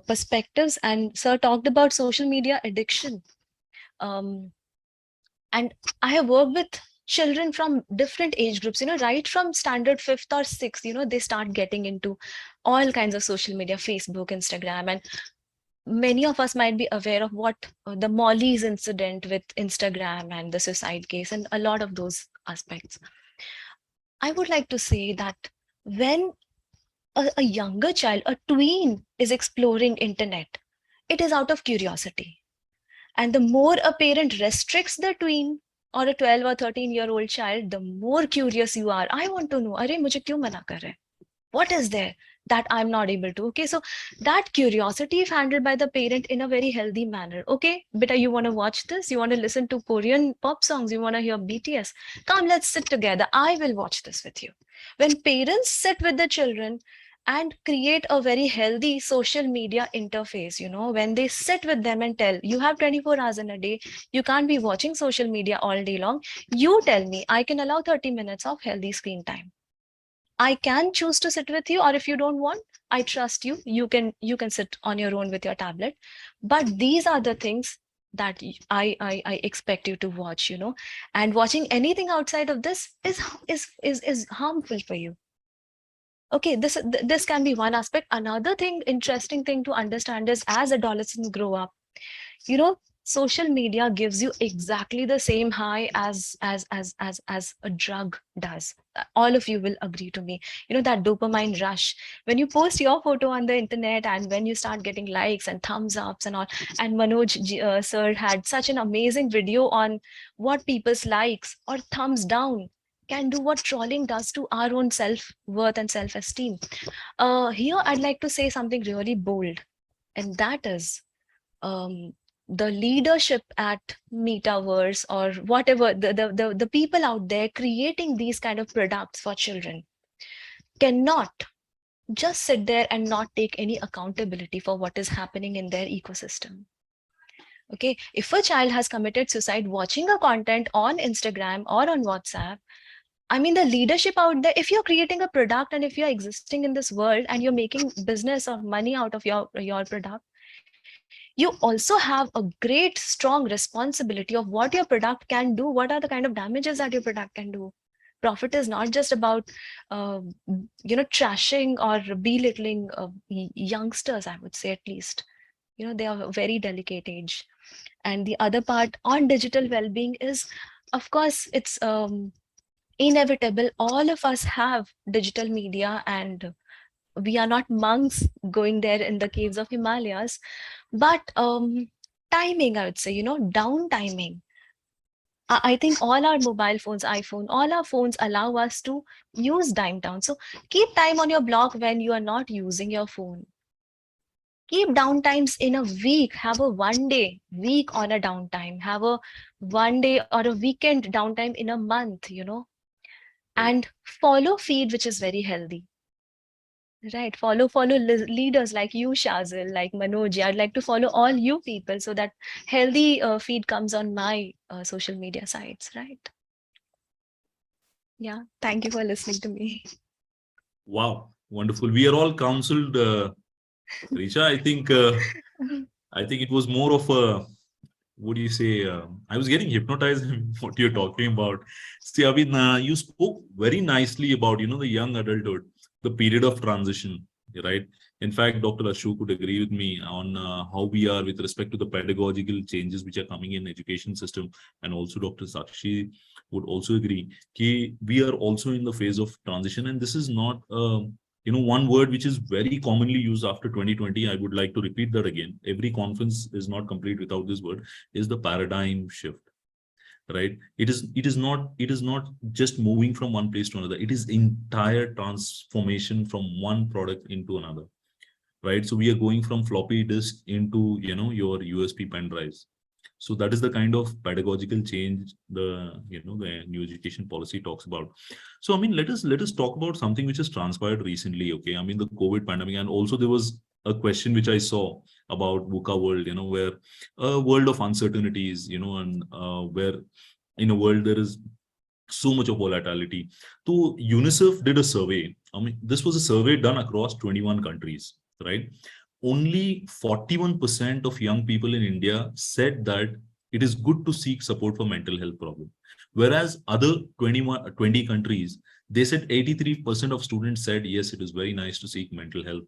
perspectives, and sir talked about social media addiction. And I have worked with children from different age groups, right from standard 5th or 6th, they start getting into all kinds of social media, Facebook, Instagram, and many of us might be aware of what the Molly's incident with Instagram and the suicide case and a lot of those aspects. I would like to say that when a younger child, a tween, is exploring internet, it is out of curiosity. And the more a parent restricts the tween or a 12 or 13-year-old child, the more curious you are. I want to know, Arey, mujhe kyun mana kar rahe? What is there that I'm not able to? Okay, so that curiosity, if handled by the parent in a very healthy manner. Okay, beta, you want to watch this? You want to listen to Korean pop songs? You want to hear BTS? Come, let's sit together. I will watch this with you. When parents sit with the children and create a very healthy social media interface, when they sit with them and tell, you have 24 hours in a day, you can't be watching social media all day long. You tell me, I can allow 30 minutes of healthy screen time. I can choose to sit with you, or if you don't want, I trust you. You can sit on your own with your tablet. But these are the things that I expect you to watch, and watching anything outside of this is harmful for you. Okay, this can be one aspect. Another thing, interesting thing to understand is, as adolescents grow up, social media gives you exactly the same high as a drug does. All of you will agree to me. That dopamine rush when you post your photo on the internet, and when you start getting likes and thumbs ups and all. And Manoj sir had such an amazing video on what people's likes or thumbs down can do, what trolling does to our own self-worth and self-esteem. Here I'd like to say something really bold, and that is the leadership at Metaverse, or whatever, the people out there creating these kind of products for children cannot just sit there and not take any accountability for what is happening in their ecosystem. Okay, if a child has committed suicide watching a content on Instagram or on WhatsApp, I mean, the leadership out there, if you're creating a product and if you're existing in this world and you're making business or money out of your product, you also have a great, strong responsibility of what your product can do. What are the kind of damages that your product can do? Profit is not just about, trashing or belittling youngsters, I would say, at least. They are a very delicate age. And the other part on digital well-being is, of course, it's inevitable. All of us have digital media, and we are not monks going there in the caves of Himalayas. But timing, I would say, down timing. I think all our mobile phones, iPhone, all our phones allow us to use down. So keep time on your block when you are not using your phone. Keep downtimes in a week. Have a 1 day week on a downtime. Have a 1 day or a weekend downtime in a month, and follow feed which is very healthy. Right, follow leaders like you, Shazil, like Manoj. I'd like to follow all you people so that healthy feed comes on my social media sites, right? Yeah, thank you for listening to me. Wow, wonderful. We are all counseled, Risha. I think it was more of a what do you say? I was getting hypnotized in what you're talking about. See, I mean, you spoke very nicely about, the young adulthood, the period of transition, right? In fact, Dr. Ashok would agree with me on how we are with respect to the pedagogical changes which are coming in education system, and also Dr. Sakshi would also agree. We are also in the phase of transition, and this is not one word which is very commonly used after 2020. I would like to repeat that again. Every conference is not complete without this word, is the paradigm shift, right? It is not just moving from one place to another. It is entire transformation from one product into another, right? So we are going from floppy disk into, your USB pen drives. So that is the kind of pedagogical change the new education policy talks about. So I mean, let us talk about something which has transpired recently. Okay, I mean the COVID pandemic, and also there was a question which I saw about VUCA world, where a world of uncertainties, and where in a world there is so much of volatility. So UNICEF did a survey. I mean, this was a survey done across 21 countries, right? Only 41% of young people in India said that it is good to seek support for mental health problem. Whereas other 20 countries, they said 83% of students said, yes, it is very nice to seek mental health,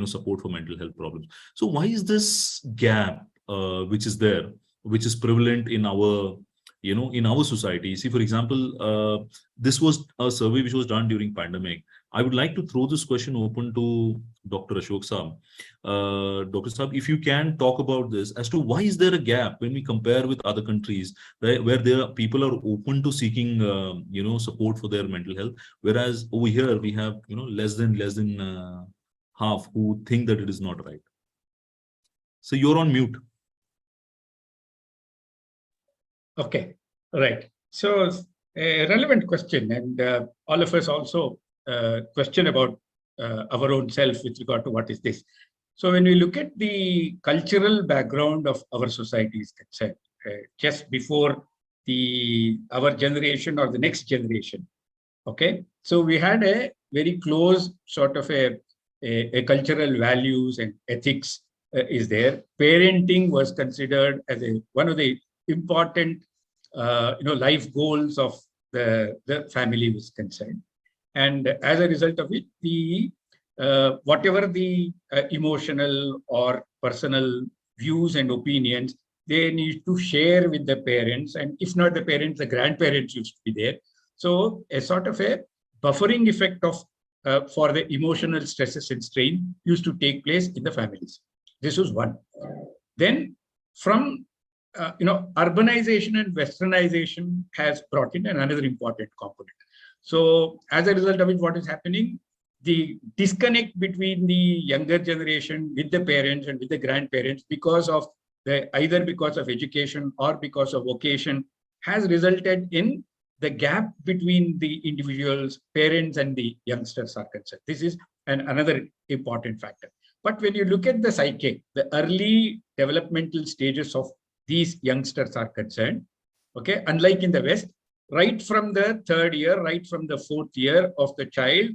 support for mental health problems. So why is this gap, which is there, which is prevalent in our in our society? See, for example, this was a survey which was done during pandemic. I would like to throw this question open to Dr. Ashok Saab. Dr. Saab, if you can talk about this as to why is there a gap when we compare with other countries, right, where people are open to seeking, support for their mental health, whereas over here we have, less than half who think that it is not right. So you're on mute. Okay, right. So a relevant question, and all of us also question about our own self with regard to what is this. So when we look at the cultural background of our societies, just before our generation or the next generation, okay, so we had a very close sort of a cultural values and ethics is there. Parenting was considered as one of the important life goals of the family was concerned, and as a result of it, the whatever the emotional or personal views and opinions, they need to share with the parents, and if not the parents, the grandparents used to be there. So a sort of a buffering effect of for the emotional stresses and strain used to take place in the families. This was one. Then from urbanization and westernization has brought in another important component. So as a result of it, what is happening? The disconnect between the younger generation with the parents and with the grandparents either because of education or because of vocation has resulted in the gap between the individuals, parents and the youngsters are concerned. This is another important factor. But when you look at the psyche, the early developmental stages of these youngsters are concerned, okay, unlike in the West, right from the third year, right from the fourth year of the child,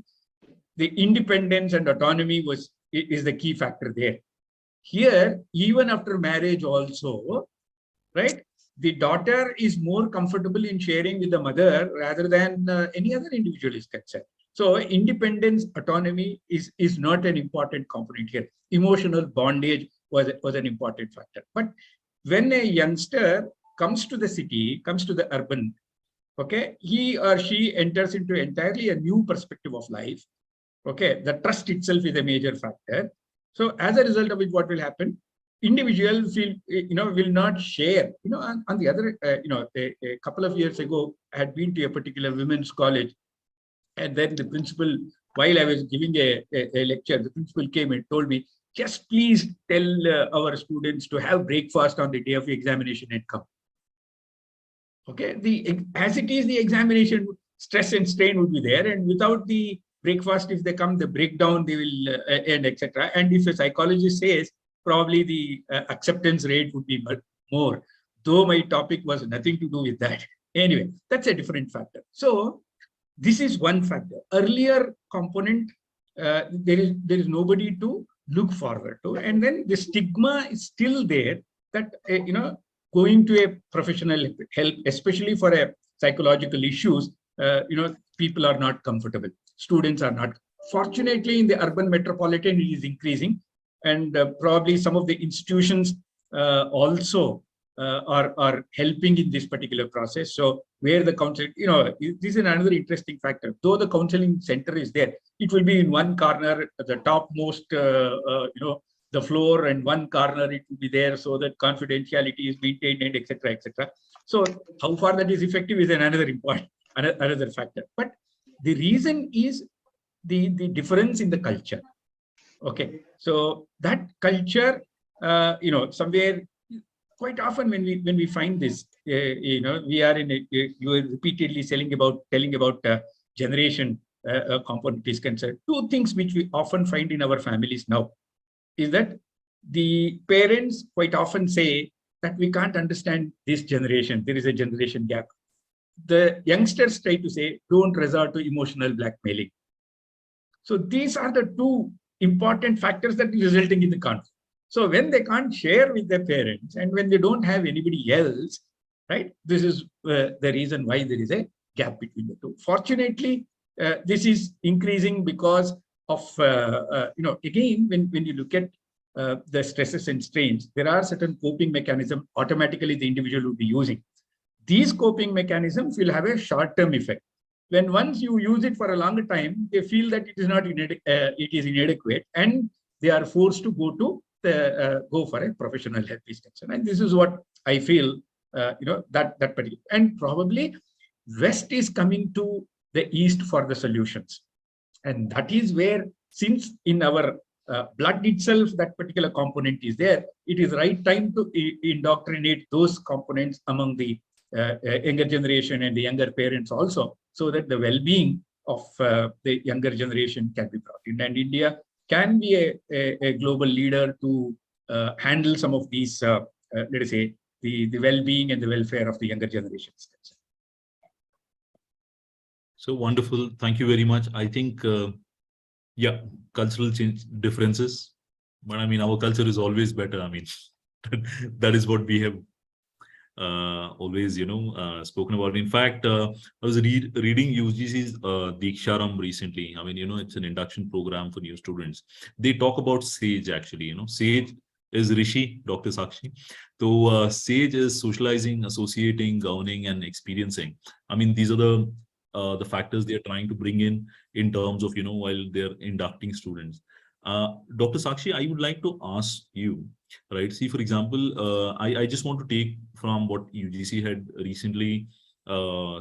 the independence and autonomy is the key factor there. Here, even after marriage also, right, the daughter is more comfortable in sharing with the mother rather than any other individual is concerned. So independence, autonomy is not an important component here. Emotional bondage was an important factor. But when a youngster comes to the city, comes to the urban, okay, he or she enters into entirely a new perspective of life. Okay, the trust itself is a major factor. So as a result of it, what will happen? Individuals will not share. On the other, a couple of years ago, I had been to a particular women's college, and then the principal, while I was giving a lecture, the principal came and told me, just please tell our students to have breakfast on the day of the examination and come. Okay, as it is, the examination stress and strain would be there, and without the breakfast, if they come, the breakdown, they will end, etc. And if a psychologist says, probably the acceptance rate would be more, though my topic was nothing to do with that. Anyway, that's a different factor. So this is one factor. Earlier component, there is nobody to look forward to, and then the stigma is still there that going to a professional help, especially for a psychological issues, people are not comfortable. Students are not. Fortunately, in the urban metropolitan, it is increasing, and probably some of the institutions also are helping in this particular process. So where the counseling, this is another interesting factor. Though the counseling center is there, it will be in one corner, the topmost, the floor, and one corner it will be there, so that confidentiality is maintained, and etc. etc. So how far that is effective is another important another factor. But the reason is the difference in the culture. Okay, so that culture, somewhere quite often when we find this, we are in you are repeatedly telling about generation component is concerned. Two things which we often find in our families now is that the parents quite often say that we can't understand this generation. There is a generation gap. The youngsters try to say, don't resort to emotional blackmailing. So these are the two important factors that are resulting in the conflict. So when they can't share with their parents, and when they don't have anybody else, right, this is the reason why there is a gap between the two. Fortunately, this is increasing because of, again, when you look at the stresses and strains, there are certain coping mechanisms automatically the individual will be using. These coping mechanisms will have a short-term effect. When once you use it for a longer time, they feel that it is inadequate, and they are forced to go for a professional help extension. And this is what I feel, that particular. And probably West is coming to the East for the solutions, and that is where, since in our blood itself that particular component is there, it is right time to indoctrinate those components among the younger generation and the younger parents also, so that the well-being of the younger generation can be brought in. And India can be a global leader to handle some of these, let us say, the well-being and the welfare of the younger generations. So wonderful. Thank you very much. I think, yeah, cultural differences, but I mean, our culture is always better. I mean, that is what we have always, spoken about. In fact, I was reading UGC's Diksharam recently. I mean, it's an induction program for new students. They talk about SAGE actually. SAGE is Rishi, Dr. Sakshi. So SAGE is socializing, associating, governing, and experiencing. I mean, these are the factors they are trying to bring in terms of, while they're inducting students. Dr. Sakshi, I would like to ask you, right? See, for example, I just want to take from what UGC had recently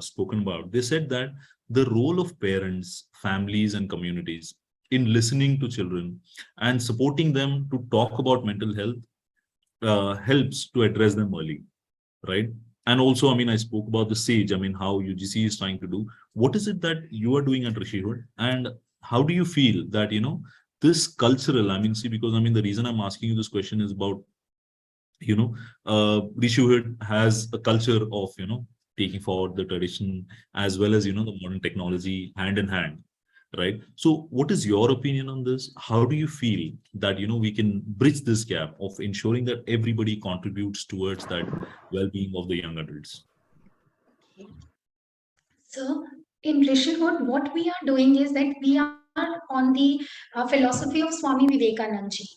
spoken about. They said that the role of parents, families, and communities in listening to children and supporting them to talk about mental health helps to address them early, right? And also, I mean, I spoke about the SAGE, I mean, how UGC is trying to do. What is it that you are doing at Rishihood? And how do you feel that, this cultural, I mean, see, because I mean, the reason I'm asking you this question is about, Rishihood has a culture of, taking forward the tradition as well as, the modern technology hand in hand, right? So what is your opinion on this? How do you feel that, we can bridge this gap of ensuring that everybody contributes towards that well-being of the young adults? So in Rishihood, what we are doing is that we are on the philosophy of Swami Vivekananda ji,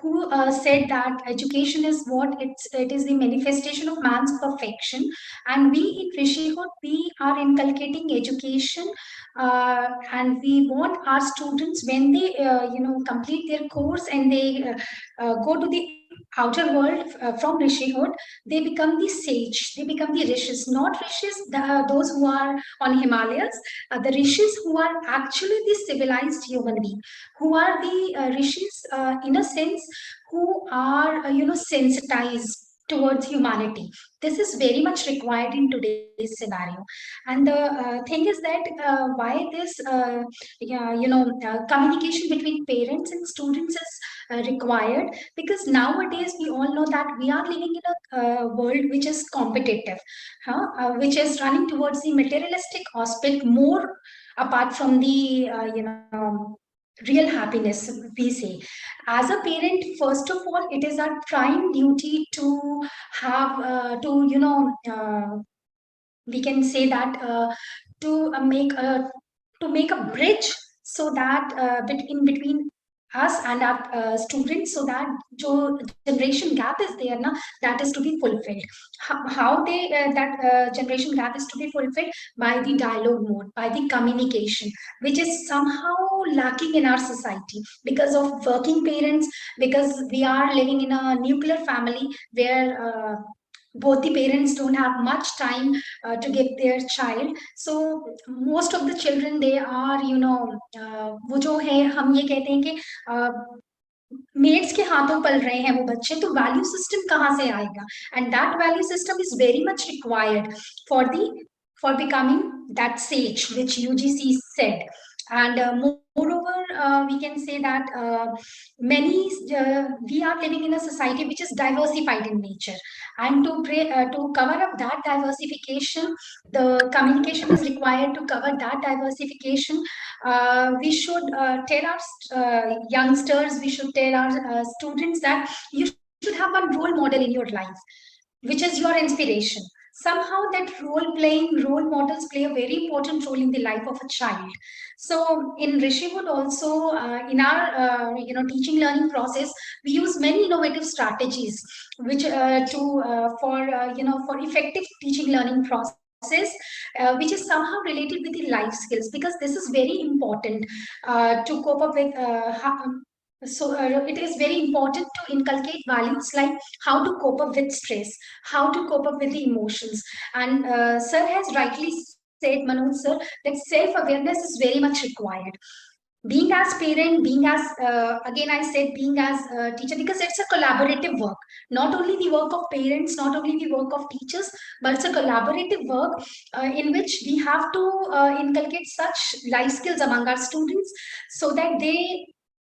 who said that education is it is the manifestation of man's perfection, and we in Rishihood, we are inculcating education, and we want our students, when they complete their course and they go to the outer world from Rishihood, they become the sage, they become the rishis, not rishis, those who are on Himalayas, the rishis who are actually the civilized human being, who are the rishis in a sense, who are sensitized towards humanity. This is very much required in today's scenario. And the thing is that why this communication between parents and students is required, because nowadays we all know that we are living in a world which is competitive, which is running towards the materialistic aspect more, apart from the real happiness, we say. As a parent, first of all, it is our prime duty to have, we can say that to make a bridge, so that in between us and our students, so that jo generation gap is there na, that is to be fulfilled. How they that generation gap is to be fulfilled? By the dialogue mode, by the communication, which is somehow lacking in our society because of working parents, because we are living in a nuclear family where both the parents don't have much time to give their child. So most of the children, they are, वो जो है हम ये कहते हैं कि maids के हाथों पल रहे हैं वो बच्चे, तो वैल्यू सिस्टम कहाँ से आएगा? And that value system is very much required for the for becoming that sage which UGC said. And moreover, we can say that we are living in a society which is diversified in nature, and to cover up that diversification, the communication is required to cover that diversification. We should tell our youngsters, we should tell our students that you should have one role model in your life, which is your inspiration. Somehow that role models play a very important role in the life of a child. So in Rishihood also, in our teaching learning process, we use many innovative strategies which to for effective teaching learning process, which is somehow related with the life skills, because this is very important to cope up with it is very important to inculcate values like how to cope up with stress, how to cope up with the emotions. And sir has rightly said, Manoj sir, that self-awareness is very much required. Being as parent, being as again I said, being as a teacher, because it's a collaborative work. Not only the work of parents, not only the work of teachers, but it's a collaborative work in which we have to inculcate such life skills among our students, so that they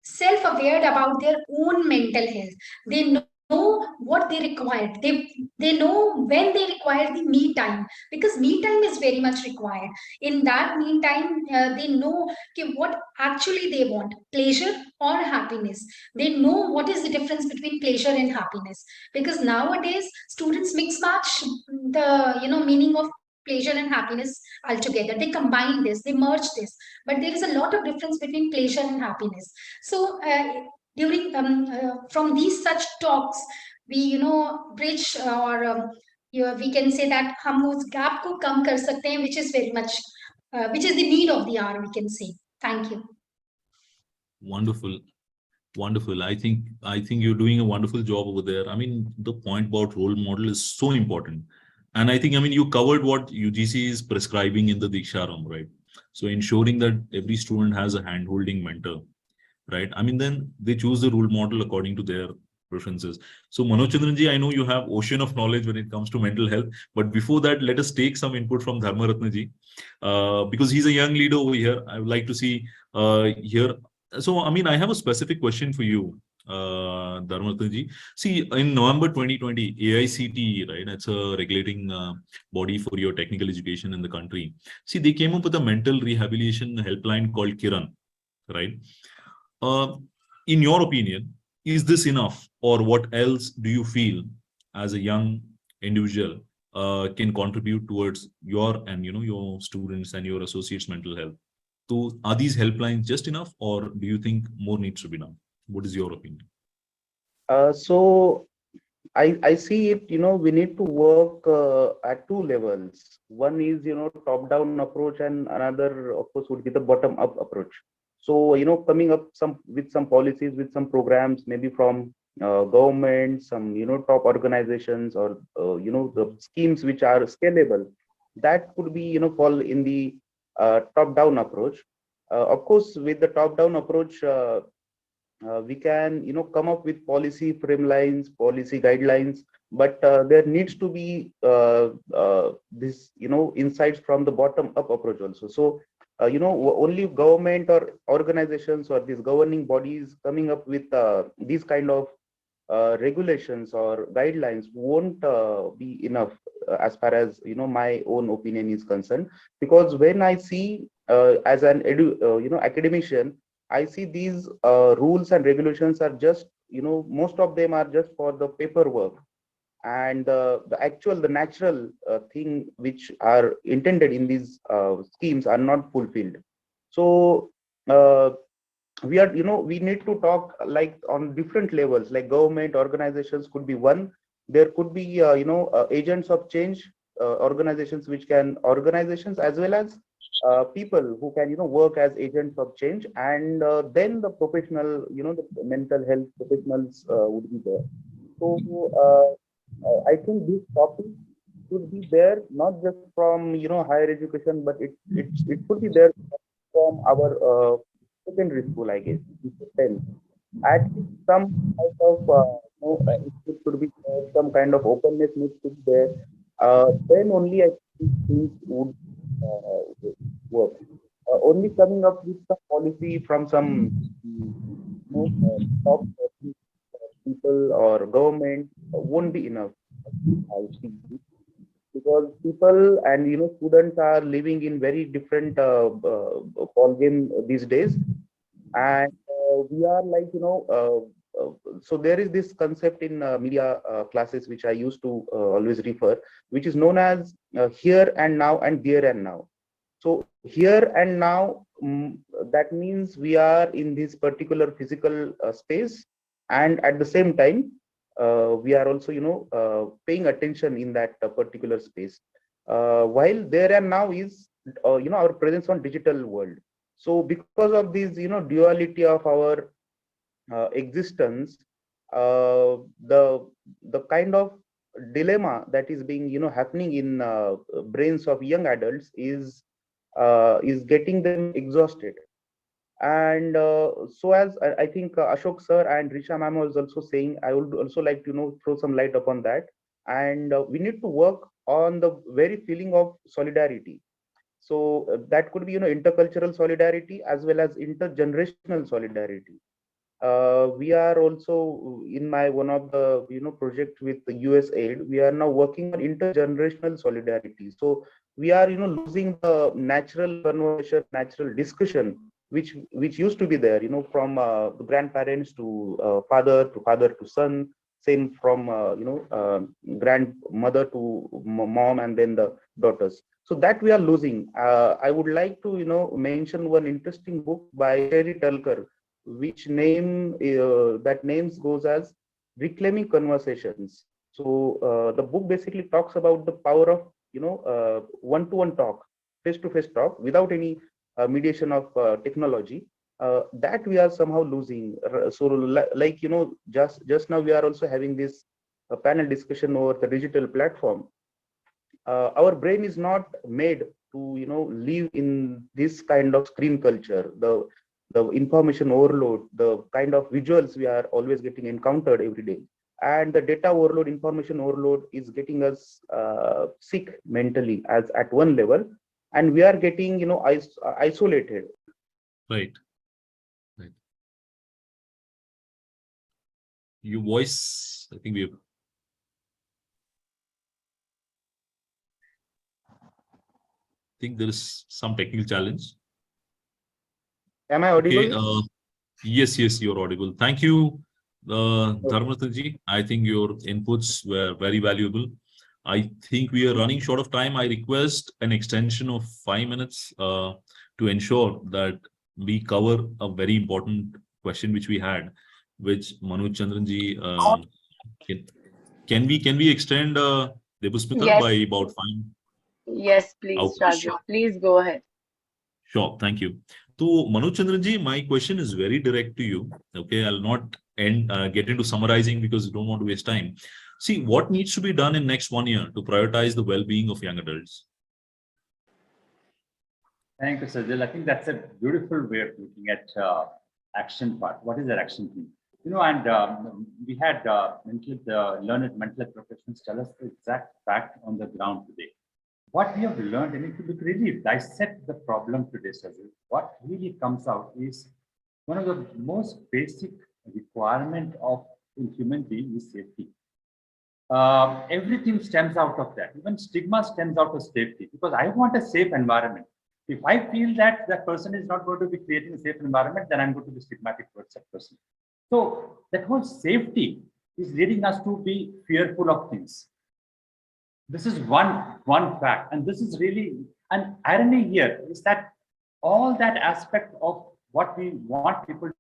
self-aware about their own mental health. They know what they require. They know when they require the me time, because me time is very much required. In that meantime, they know what actually they want, pleasure or happiness. They know what is the difference between pleasure and happiness, because nowadays students mix match the meaning of pleasure and happiness altogether. They combine this, they merge this, but there is a lot of difference between pleasure and happiness. So during from these such talks, we bridge or we can say that हम उस gap को कम कर सकते हैं, which is very much which is the need of the hour, we can say. Thank you. Wonderful. Wonderful. I think you're doing a wonderful job over there. I mean, the point about role model is so important. And I think, I mean, you covered what UGC is prescribing in the Diksharam, right? So ensuring that every student has a hand-holding mentor, right? I mean, then they choose the role model according to their preferences. So Manoj Chandranji, I know you have ocean of knowledge when it comes to mental health, but before that, let us take some input from Dhammaratna ji, because he's a young leader over here. I would like to see here. So, I mean, I have a specific question for you, Dhammaratna ji. See, in November 2020, AICTE, right? That's a regulating body for your technical education in the country. See, they came up with a mental rehabilitation helpline called Kiran, right? In your opinion, is this enough, or what else do you feel as a young individual can contribute towards your and your students and your associates' mental health? So are these helplines just enough, or do you think more needs to be done? What is your opinion? So I see it, we need to work at two levels. One is, top-down approach, and another, of course, would be the bottom-up approach. So, coming up with some policies, with some programs, maybe from government, some, top organizations, or, the schemes which are scalable, that could be, fall in the top-down approach. Of course, with the top-down approach, we can, come up with policy framelines, policy guidelines, but there needs to be this, insights from the bottom-up approach also. So, only government or organizations or these governing bodies coming up with these kind of regulations or guidelines won't be enough as far as my own opinion is concerned. Because when I see as an academician, I see these rules and regulations are just, most of them are just for the paperwork, and the natural thing which are intended in these schemes are not fulfilled. So uh, we need to talk like on different levels, like government organizations could be one. There could be agents of change, organizations which can organizations as well as people who can work as agents of change, and then the professional, the mental health professionals would be there. So I think this topic should be there not just from higher education, but it should be there from our secondary school, I guess, tenth. At least some kind of it should be there, some kind of openness needs to be there. Then only I think things would work. Only coming up with some policy from some top people or government won't be enough, I think, because people and students are living in very different ball game these days, and we are like so there is this concept in media classes which I used to always refer, which is known as here and now and there and now. So here and now, that means we are in this particular physical space, and at the same time, we are also, paying attention in that particular space. While there and now is, our presence on digital world. So because of this, duality of our existence, the kind of dilemma that is being, happening in brains of young adults is getting them exhausted. And so as I think Ashok sir and Risha ma'am was also saying, I would also like to throw some light upon that. And we need to work on the very feeling of solidarity. So that could be intercultural solidarity as well as intergenerational solidarity. We are also in my one of the project with the USAID. We are now working on intergenerational solidarity. So we are losing the natural conversation, natural discussion, which used to be there. From the grandparents to father to son, same from grandmother to mom, and then the daughters. So that we are losing. I would like to mention one interesting book by Sherry Tulker, which that names goes as Reclaiming Conversations. So the book basically talks about the power of one-to-one talk, face-to-face talk, without any mediation of technology. That we are somehow losing. So like just now we are also having this panel discussion over the digital platform. Our brain is not made to live in this kind of screen culture. The information overload, the kind of visuals we are always getting encountered every day, and the data overload, information overload is getting us sick mentally as at one level, and we are getting isolated. Right. Your voice, I think there is some technical challenge. Am I audible? Okay. Yes, you're audible. Thank you, Dhammaratna ji. I think your inputs were very valuable. I think we are running short of time. I request an extension of 5 minutes to ensure that we cover a very important question which we had, which Manoj Chandran ji, can we extend Debusmita Yes, by about 5? yes, please, Okay, Shazil. sure. Please go ahead. Sure, thank you. To Manoj Chandran ji, my question is very direct to you. Okay, I'll not get into summarizing because you don't want to waste time. See, what needs to be done in next 1 year to prioritize the well-being of young adults? Thank you, Shazil. I think that's a beautiful way of looking at action part. What is that action mean? And we had learned mental health professionals tell us the exact fact on the ground today. What we have learned, and if you really dissect the problem today, Shazil, what really comes out is one of the most basic requirement of in human being is safety. Everything stems out of that. Even stigma stems out of safety, because I want a safe environment. If I feel that that person is not going to be creating a safe environment, then I'm going to be stigmatic towards that person. So that whole safety is leading us to be fearful of things. This is one fact, and this is really an irony here is that all that aspect of what we want people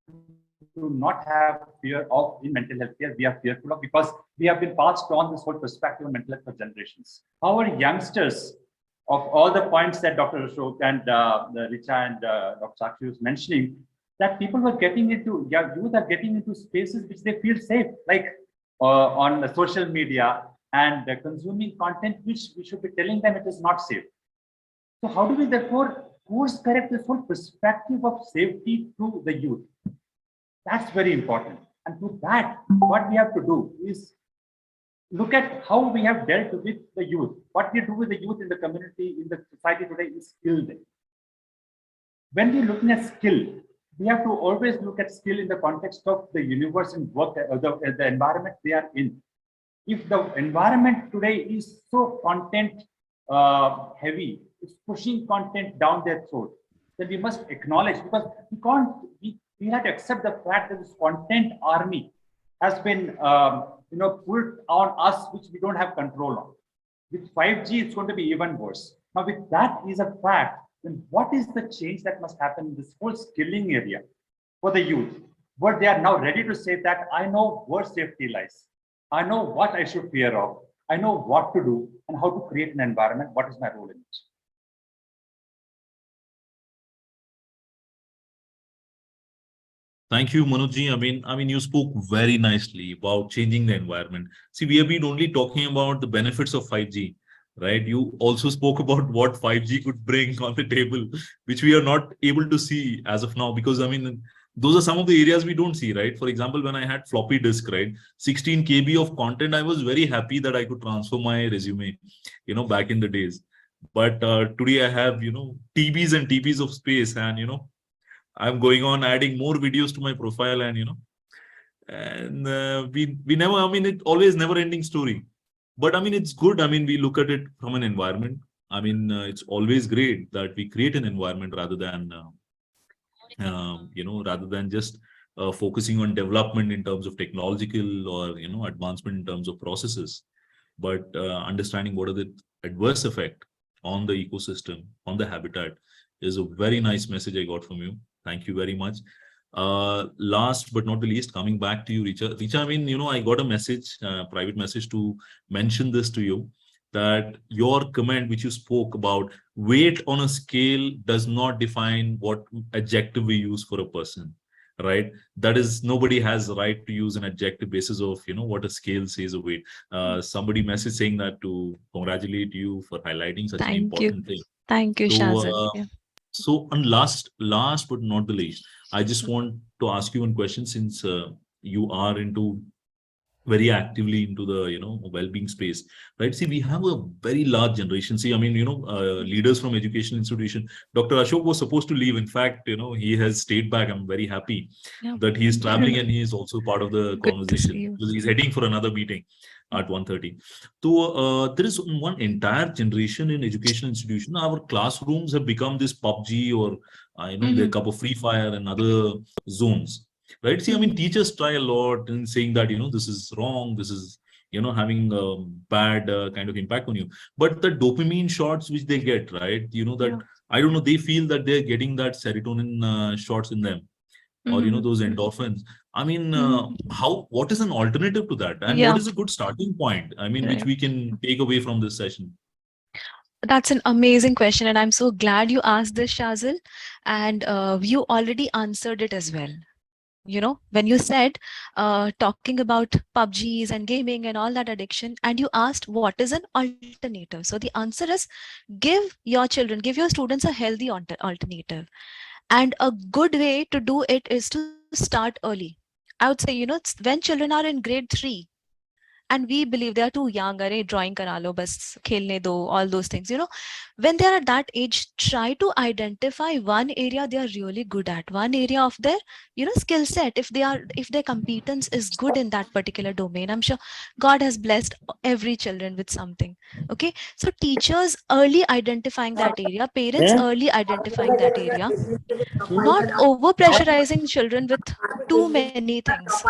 to not have fear of in mental health care, we are fearful of because we have been passed on this whole perspective of mental health for generations. Our youngsters, of all the points that Dr. Ashok and Richa and Dr. Sakshi was mentioning, that people were getting into, youth are getting into spaces which they feel safe, like on the social media and consuming content which we should be telling them it is not safe. So how do we therefore course correct this whole perspective of safety to the youth? That's very important. And to that, what we have to do is look at how we have dealt with the youth. What we do with the youth in the community, in the society today is skill. When we're looking at skill, we have to always look at skill in the context of the universe and work, the environment they are in. If the environment today is so content heavy, it's pushing content down their throat, then we must acknowledge, because we have to accept the fact that this content army has been put on us, which we don't have control on. With 5G, it's going to be even worse. Now, with that is a fact, then what is the change that must happen in this whole skilling area for the youth, where they are now ready to say that I know where safety lies. I know what I should fear of. I know what to do and how to create an environment. What is my role in it? Thank you, Manojji. I mean, you spoke very nicely about changing the environment. See, we have been only talking about the benefits of 5G, right? You also spoke about what 5G could bring on the table, which we are not able to see as of now, because I mean, those are some of the areas we don't see, right? For example, when I had floppy disk, right, 16 KB of content, I was very happy that I could transfer my resume, back in the days. But today I have, TBs and TBs of space, and I'm going on adding more videos to my profile, and we never. I mean, it always never ending story. But I mean, it's good. I mean, we look at it from an environment. I mean, it's always great that we create an environment rather than rather than just focusing on development in terms of technological or advancement in terms of processes, but understanding what are the adverse effect on the ecosystem, on the habitat, is a very nice message I got from you. Thank you very much. Last but not the least, coming back to you, Richa. Richa, I mean, I got a message, private message, to mention this to you, that your comment which you spoke about weight on a scale does not define what adjective we use for a person, right? That is, nobody has the right to use an adjective basis of what a scale says a weight. Somebody message saying that to congratulate you for highlighting such an important thing. Thank you, So, Shazil. so, and last but not the least, I just want to ask you one question, since you are very actively into the well-being space, right? See, we have a very large generation. See, I mean, leaders from education institution. Dr. Ashok was supposed to leave. In fact, he has stayed back. I'm very happy that he is traveling and he is also part of the conversation, because he's heading for another meeting at 1:30. So there is one entire generation in education institution. Our classrooms have become this PUBG or the cup of Free Fire and other zones. Right. See, I mean, teachers try a lot in saying that, this is wrong. This is, having a bad kind of impact on you. But the dopamine shots which they get, right, that I don't know, they feel that they're getting that serotonin shots in them, or, those endorphins. I mean, what is an alternative to that? And what is a good starting point? I mean, which we can take away from this session? That's an amazing question. And I'm so glad you asked this, Shazil. And you already answered it as well. When you said talking about PUBGs and gaming and all that addiction, and you asked what is an alternative. So the answer is, give your students a healthy alternative. And a good way to do it is to start early. I would say, when children are in grade 3, And we believe they are too young, are drawing kara lo, bas khelne do, all those things, when they are at that age, try to identify one area they are really good at, one area of their skill set. If their competence is good in that particular domain, I'm sure God has blessed every children with something. Okay, so teachers early identifying that area, parents early identifying that area, not over pressurizing children with too many things.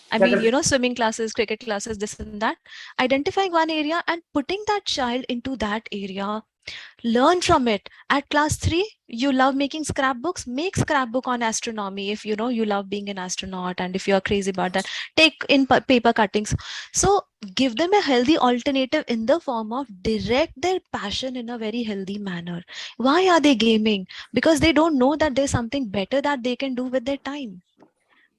I mean, swimming classes, cricket classes, this and that. Identifying one area and putting that child into that area. Learn from it. At class 3, you love making scrapbooks. Make scrapbook on astronomy. If you love being an astronaut, and if you are crazy about that, take in paper cuttings. So give them a healthy alternative in the form of direct their passion in a very healthy manner. Why are they gaming? Because they don't know that there's something better that they can do with their time.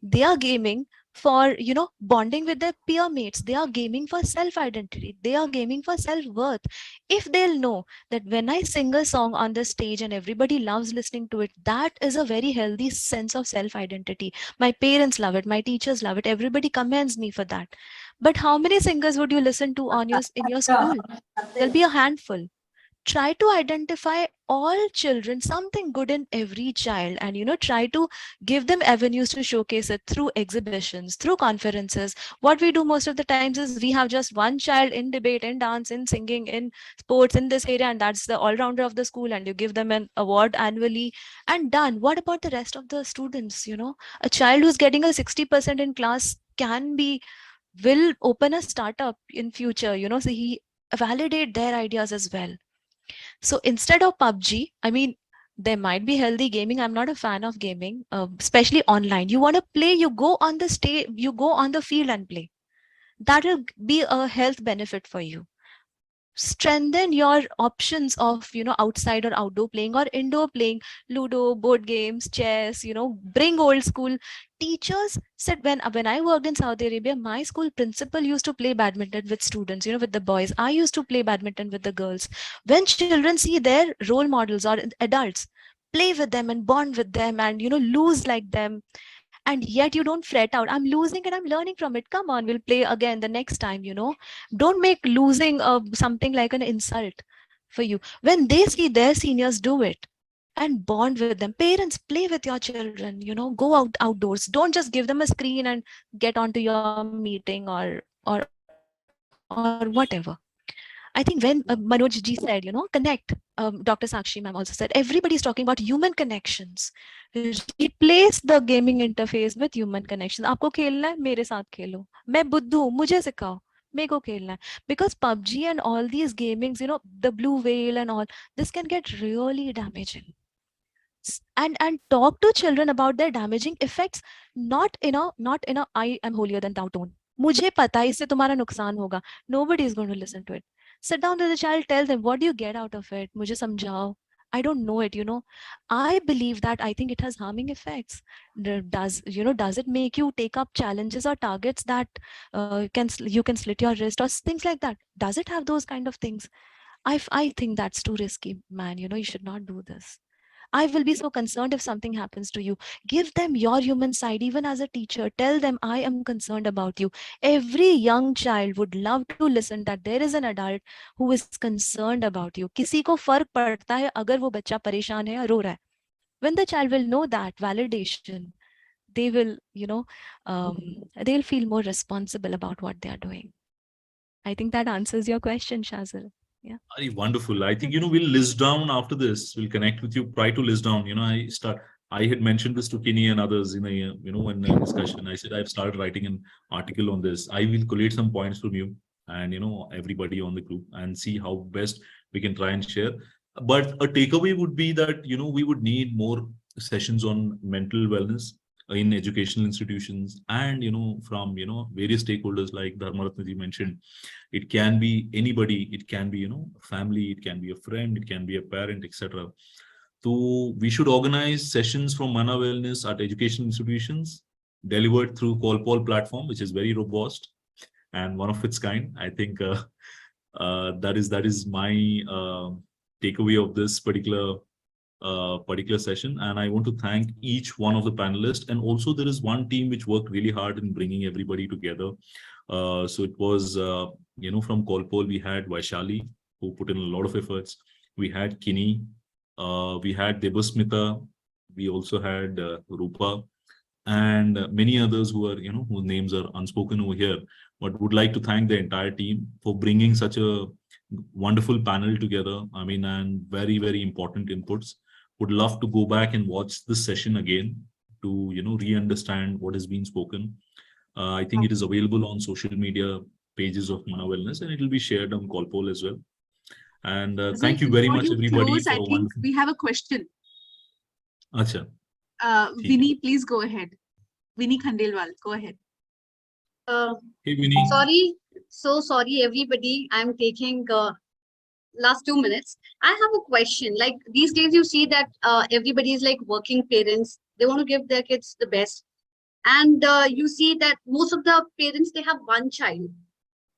They are gaming for bonding with their peer mates. They are gaming for self identity. They are gaming for self worth. If they'll know that when I sing a song on the stage and everybody loves listening to it, that is a very healthy sense of self identity. My parents love it, my teachers love it, everybody commends me for that. But how many singers would you listen to on your in your school? There'll be a handful. Try to identify all children, something good in every child, and try to give them avenues to showcase it through exhibitions, through conferences. What we do most of the times is we have just one child in debate, in dance, in singing, in sports, in this area, and that's the all-rounder of the school, and you give them an award annually and done. What about the rest of the students? A child who's getting a 60% in class will open a startup in future, so he validate their ideas as well. So instead of PUBG, I mean, there might be healthy gaming. I'm not a fan of gaming, especially online. You want to play, you go on the stage, you go on the field and play. That will be a health benefit for you. Strengthen your options of outside or outdoor playing or indoor playing, ludo, board games, chess. Bring old school. Teachers said, when I worked in Saudi Arabia, my school principal used to play badminton with students, with the boys. I used to play badminton with the girls. When children see their role models or adults, play with them and bond with them and lose like them, and yet you don't fret out. I'm losing and I'm learning from it. Come on, we'll play again the next time. Don't make losing something like an insult for you. When they see their seniors do it and bond with them, parents, play with your children. Go outdoors. Don't just give them a screen and get onto your meeting or whatever. I think when Manoj ji said, connect, Dr. Sakshi ma'am also said, everybody is talking about human connections. Replace the gaming interface with human connections. आपको खेलना है, मेरे साथ खेलो. मैं बुद्धू, मुझे सिखाओ. मेरे को खेलना है. Because PUBG and all these gamings, the blue whale and all, this can get really damaging. And talk to children about their damaging effects, not in a I am holier than thou tone. मुझे पता है इससे तुम्हारा नुकसान होगा. Nobody is going to listen to it. Sit down with the child, tell them, what do you get out of it? मुझे समझाओ. I don't know it, I believe that I think it has harming effects. Does it make you take up challenges or targets that you can slit your wrist or things like that? Does it have those kind of things? I think that's too risky, man. You should not do this. I will be so concerned if something happens to you. Give them your human side, even as a teacher. Tell them, I am concerned about you. Every young child would love to listen that there is an adult who is concerned about you. किसी को फर्क पड़ता है अगर वो बच्चा परेशान है या रो रहा है. When the child will know that validation, they will, they'll feel more responsible about what they are doing. I think that answers your question, Shazil. Yeah. Wonderful. I think, we'll list down after this. We'll connect with you. Try to list down. I had mentioned this to Kinney and others in in a discussion. I said, I've started writing an article on this. I will collate some points from you and, everybody on the group and see how best we can try and share. But a takeaway would be that, we would need more sessions on mental wellness in educational institutions and, from, various stakeholders like Dhammaratna ji mentioned. It can be anybody, it can be, family, it can be a friend, it can be a parent, etc. So we should organize sessions from Manah Wellness at educational institutions delivered through CollPoll platform, which is very robust and one of its kind. I think that is my takeaway of this particular session. And I want to thank each one of the panelists. And also there is one team which worked really hard in bringing everybody together So it was, from CollPoll, we had Vaishali, who put in a lot of efforts. We had Kini, we had Debasmita, we also had Rupa, and many others who are, whose names are unspoken over here. But would like to thank the entire team for bringing such a wonderful panel together. I mean, and very, very important inputs. Would love to go back and watch this session again to, re-understand what has been spoken. I think it is available on social media pages of Manah Wellness, and it will be shared on CollPoll as well. And thank you very Before much, you everybody, close, for I a think wonderful. we have a question. Acha. Vinny, please go ahead. Vinny Khandelwal, go ahead. Hey, Vinny. Sorry, everybody. I'm taking last 2 minutes. I have a question. Like these days, you see that everybody is like working parents. They want to give their kids the best, and you see that most of the parents, they have one child,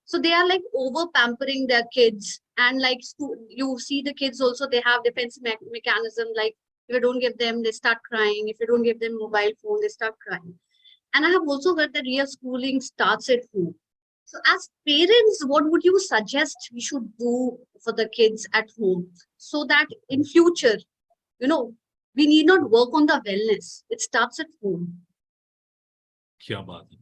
so they are like over pampering their kids, and like you see the kids also, they have defense mechanism. Like if you don't give them, they start crying. If you don't give them mobile phone, they start crying. And I have also heard that real schooling starts at home. So as parents, what would you suggest we should do for the kids at home so that in future, we need not work on the wellness. It starts at home. Kya baat hai.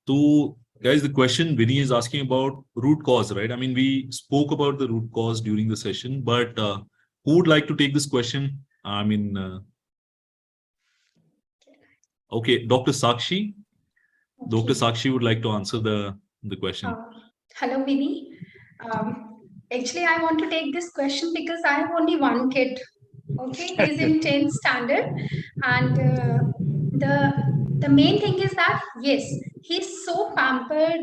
So, guys, the question Vinny is asking about root cause, right? I mean, we spoke about the root cause during the session, but who would like to take this question? I mean, okay, Dr. Sakshi. Okay. Dr. Sakshi would like to answer the question. Hello, Vinny. Actually, I want to take this question because I have only one kid. Okay, he's in 10th standard, and the main thing is that yes, he's so pampered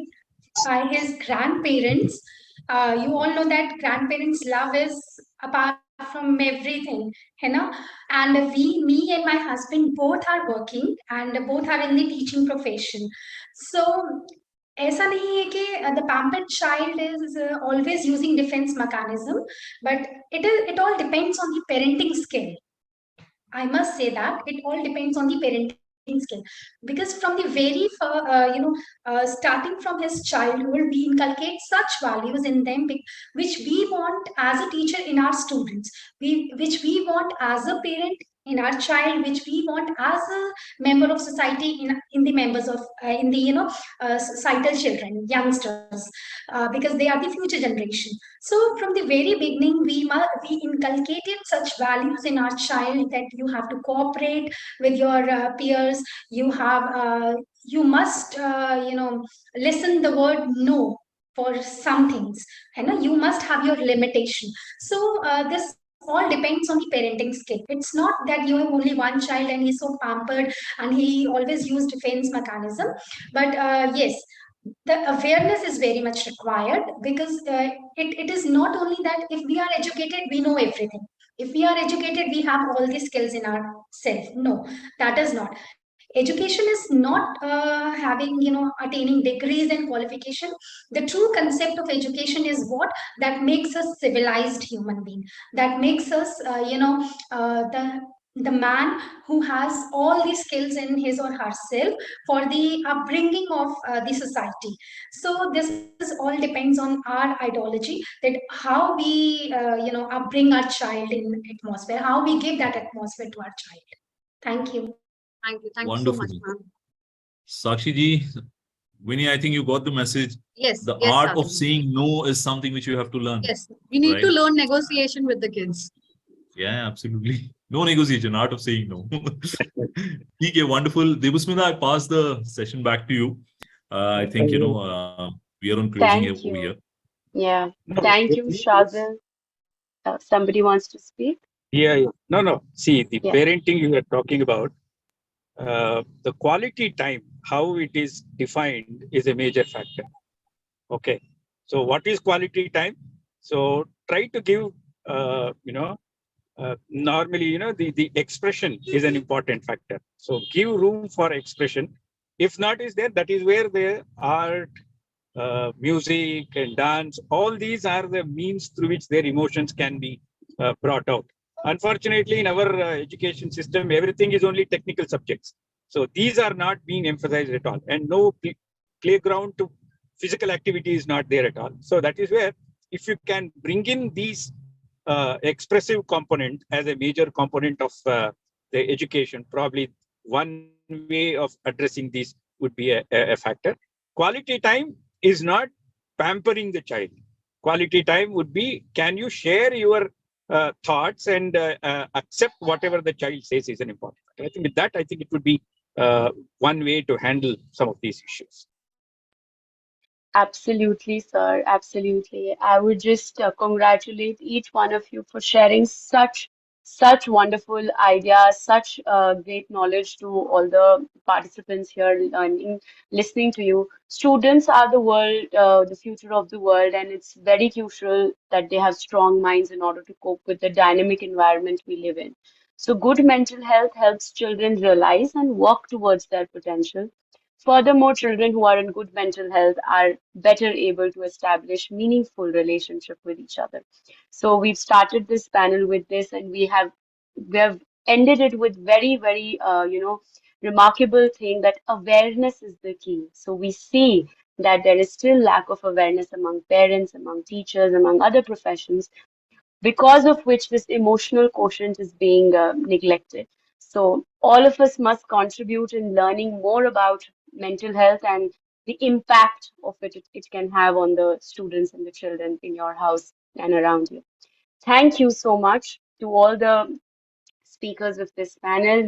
by his grandparents. You all know that grandparents' love is apart from everything, you know. And me and my husband both are working and both are in the teaching profession. So ऐसा नहीं है कि the pampered child is always using defense mechanism, but it all depends on the parenting skill. I must say that it all depends on the parenting skill, because from the very starting from his childhood, we inculcate such values in them which we want as a teacher in our students, which we want as a parent in our child, which we want as a member of society in the members of in the societal children, youngsters, because they are the future generation. So from the very beginning, we inculcated such values in our child that you have to cooperate with your peers. You must listen the word no for some things. You must have your limitation. So this all depends on the parenting skill. It's not that you have only one child and he's so pampered and he always used defense mechanism. But yes, the awareness is very much required, because it is not only that if we are educated, we know everything. If we are educated, we have all the skills in ourselves. No, that is not. Education is not attaining degrees and qualification. The true concept of education is what that makes us civilized human being, that makes us the man who has all the skills in his or herself for the upbringing of the society. So this is all depends on our ideology, that how we upbring our child in atmosphere, how we give that atmosphere to our child. Thank you. Thank you so Wonderful. much, ma'am. Sakshi ji, Vinny, I think you got the message. Yes. The yes, art of Shazil. saying no is something which you have to learn. Yes, we need to right? learn negotiation with the kids. Yeah, absolutely. No negotiation, art of saying no. Okay, wonderful. Debasmita, I pass the session back to you. I think, we are on closing Thank over you. here. Yeah. No, Thank you, Shazil. Somebody wants to speak? Yeah. No. See, the Yeah. parenting you are talking about, the quality time, how it is defined is a major factor. Okay. So what is quality time? So try to give, normally, the expression is an important factor. So give room for expression. If not is there, that is where the art, music and dance, all these are the means through which their emotions can be brought out. Unfortunately, in our education system, everything is only technical subjects. So these are not being emphasized at all, and no playground to physical activity is not there at all. So that is where, if you can bring in these expressive component as a major component of the education, probably one way of addressing this would be a factor. Quality time is not pampering the child. Quality time would be, can you share your thoughts and accept whatever the child says is an important factor. I think with that, I think it would be one way to handle some of these issues. Absolutely, sir. Absolutely. I would just congratulate each one of you for sharing such wonderful ideas, such great knowledge to all the participants here learning, listening to you. Students are the world, the future of the world, and it's very crucial that they have strong minds in order to cope with the dynamic environment we live in. So good mental health helps children realize and work towards their potential. Furthermore, children who are in good mental health are better able to establish meaningful relationship with each other. So we've started this panel with this, and we have ended it with very remarkable thing that awareness is the key. So we see that there is still lack of awareness among parents, among teachers, among other professions, because of which this emotional quotient is being neglected. So all of us must contribute in learning more about mental health and the impact of it can have on the students and the children in your house and around you. Thank you so much to all the speakers of this panel.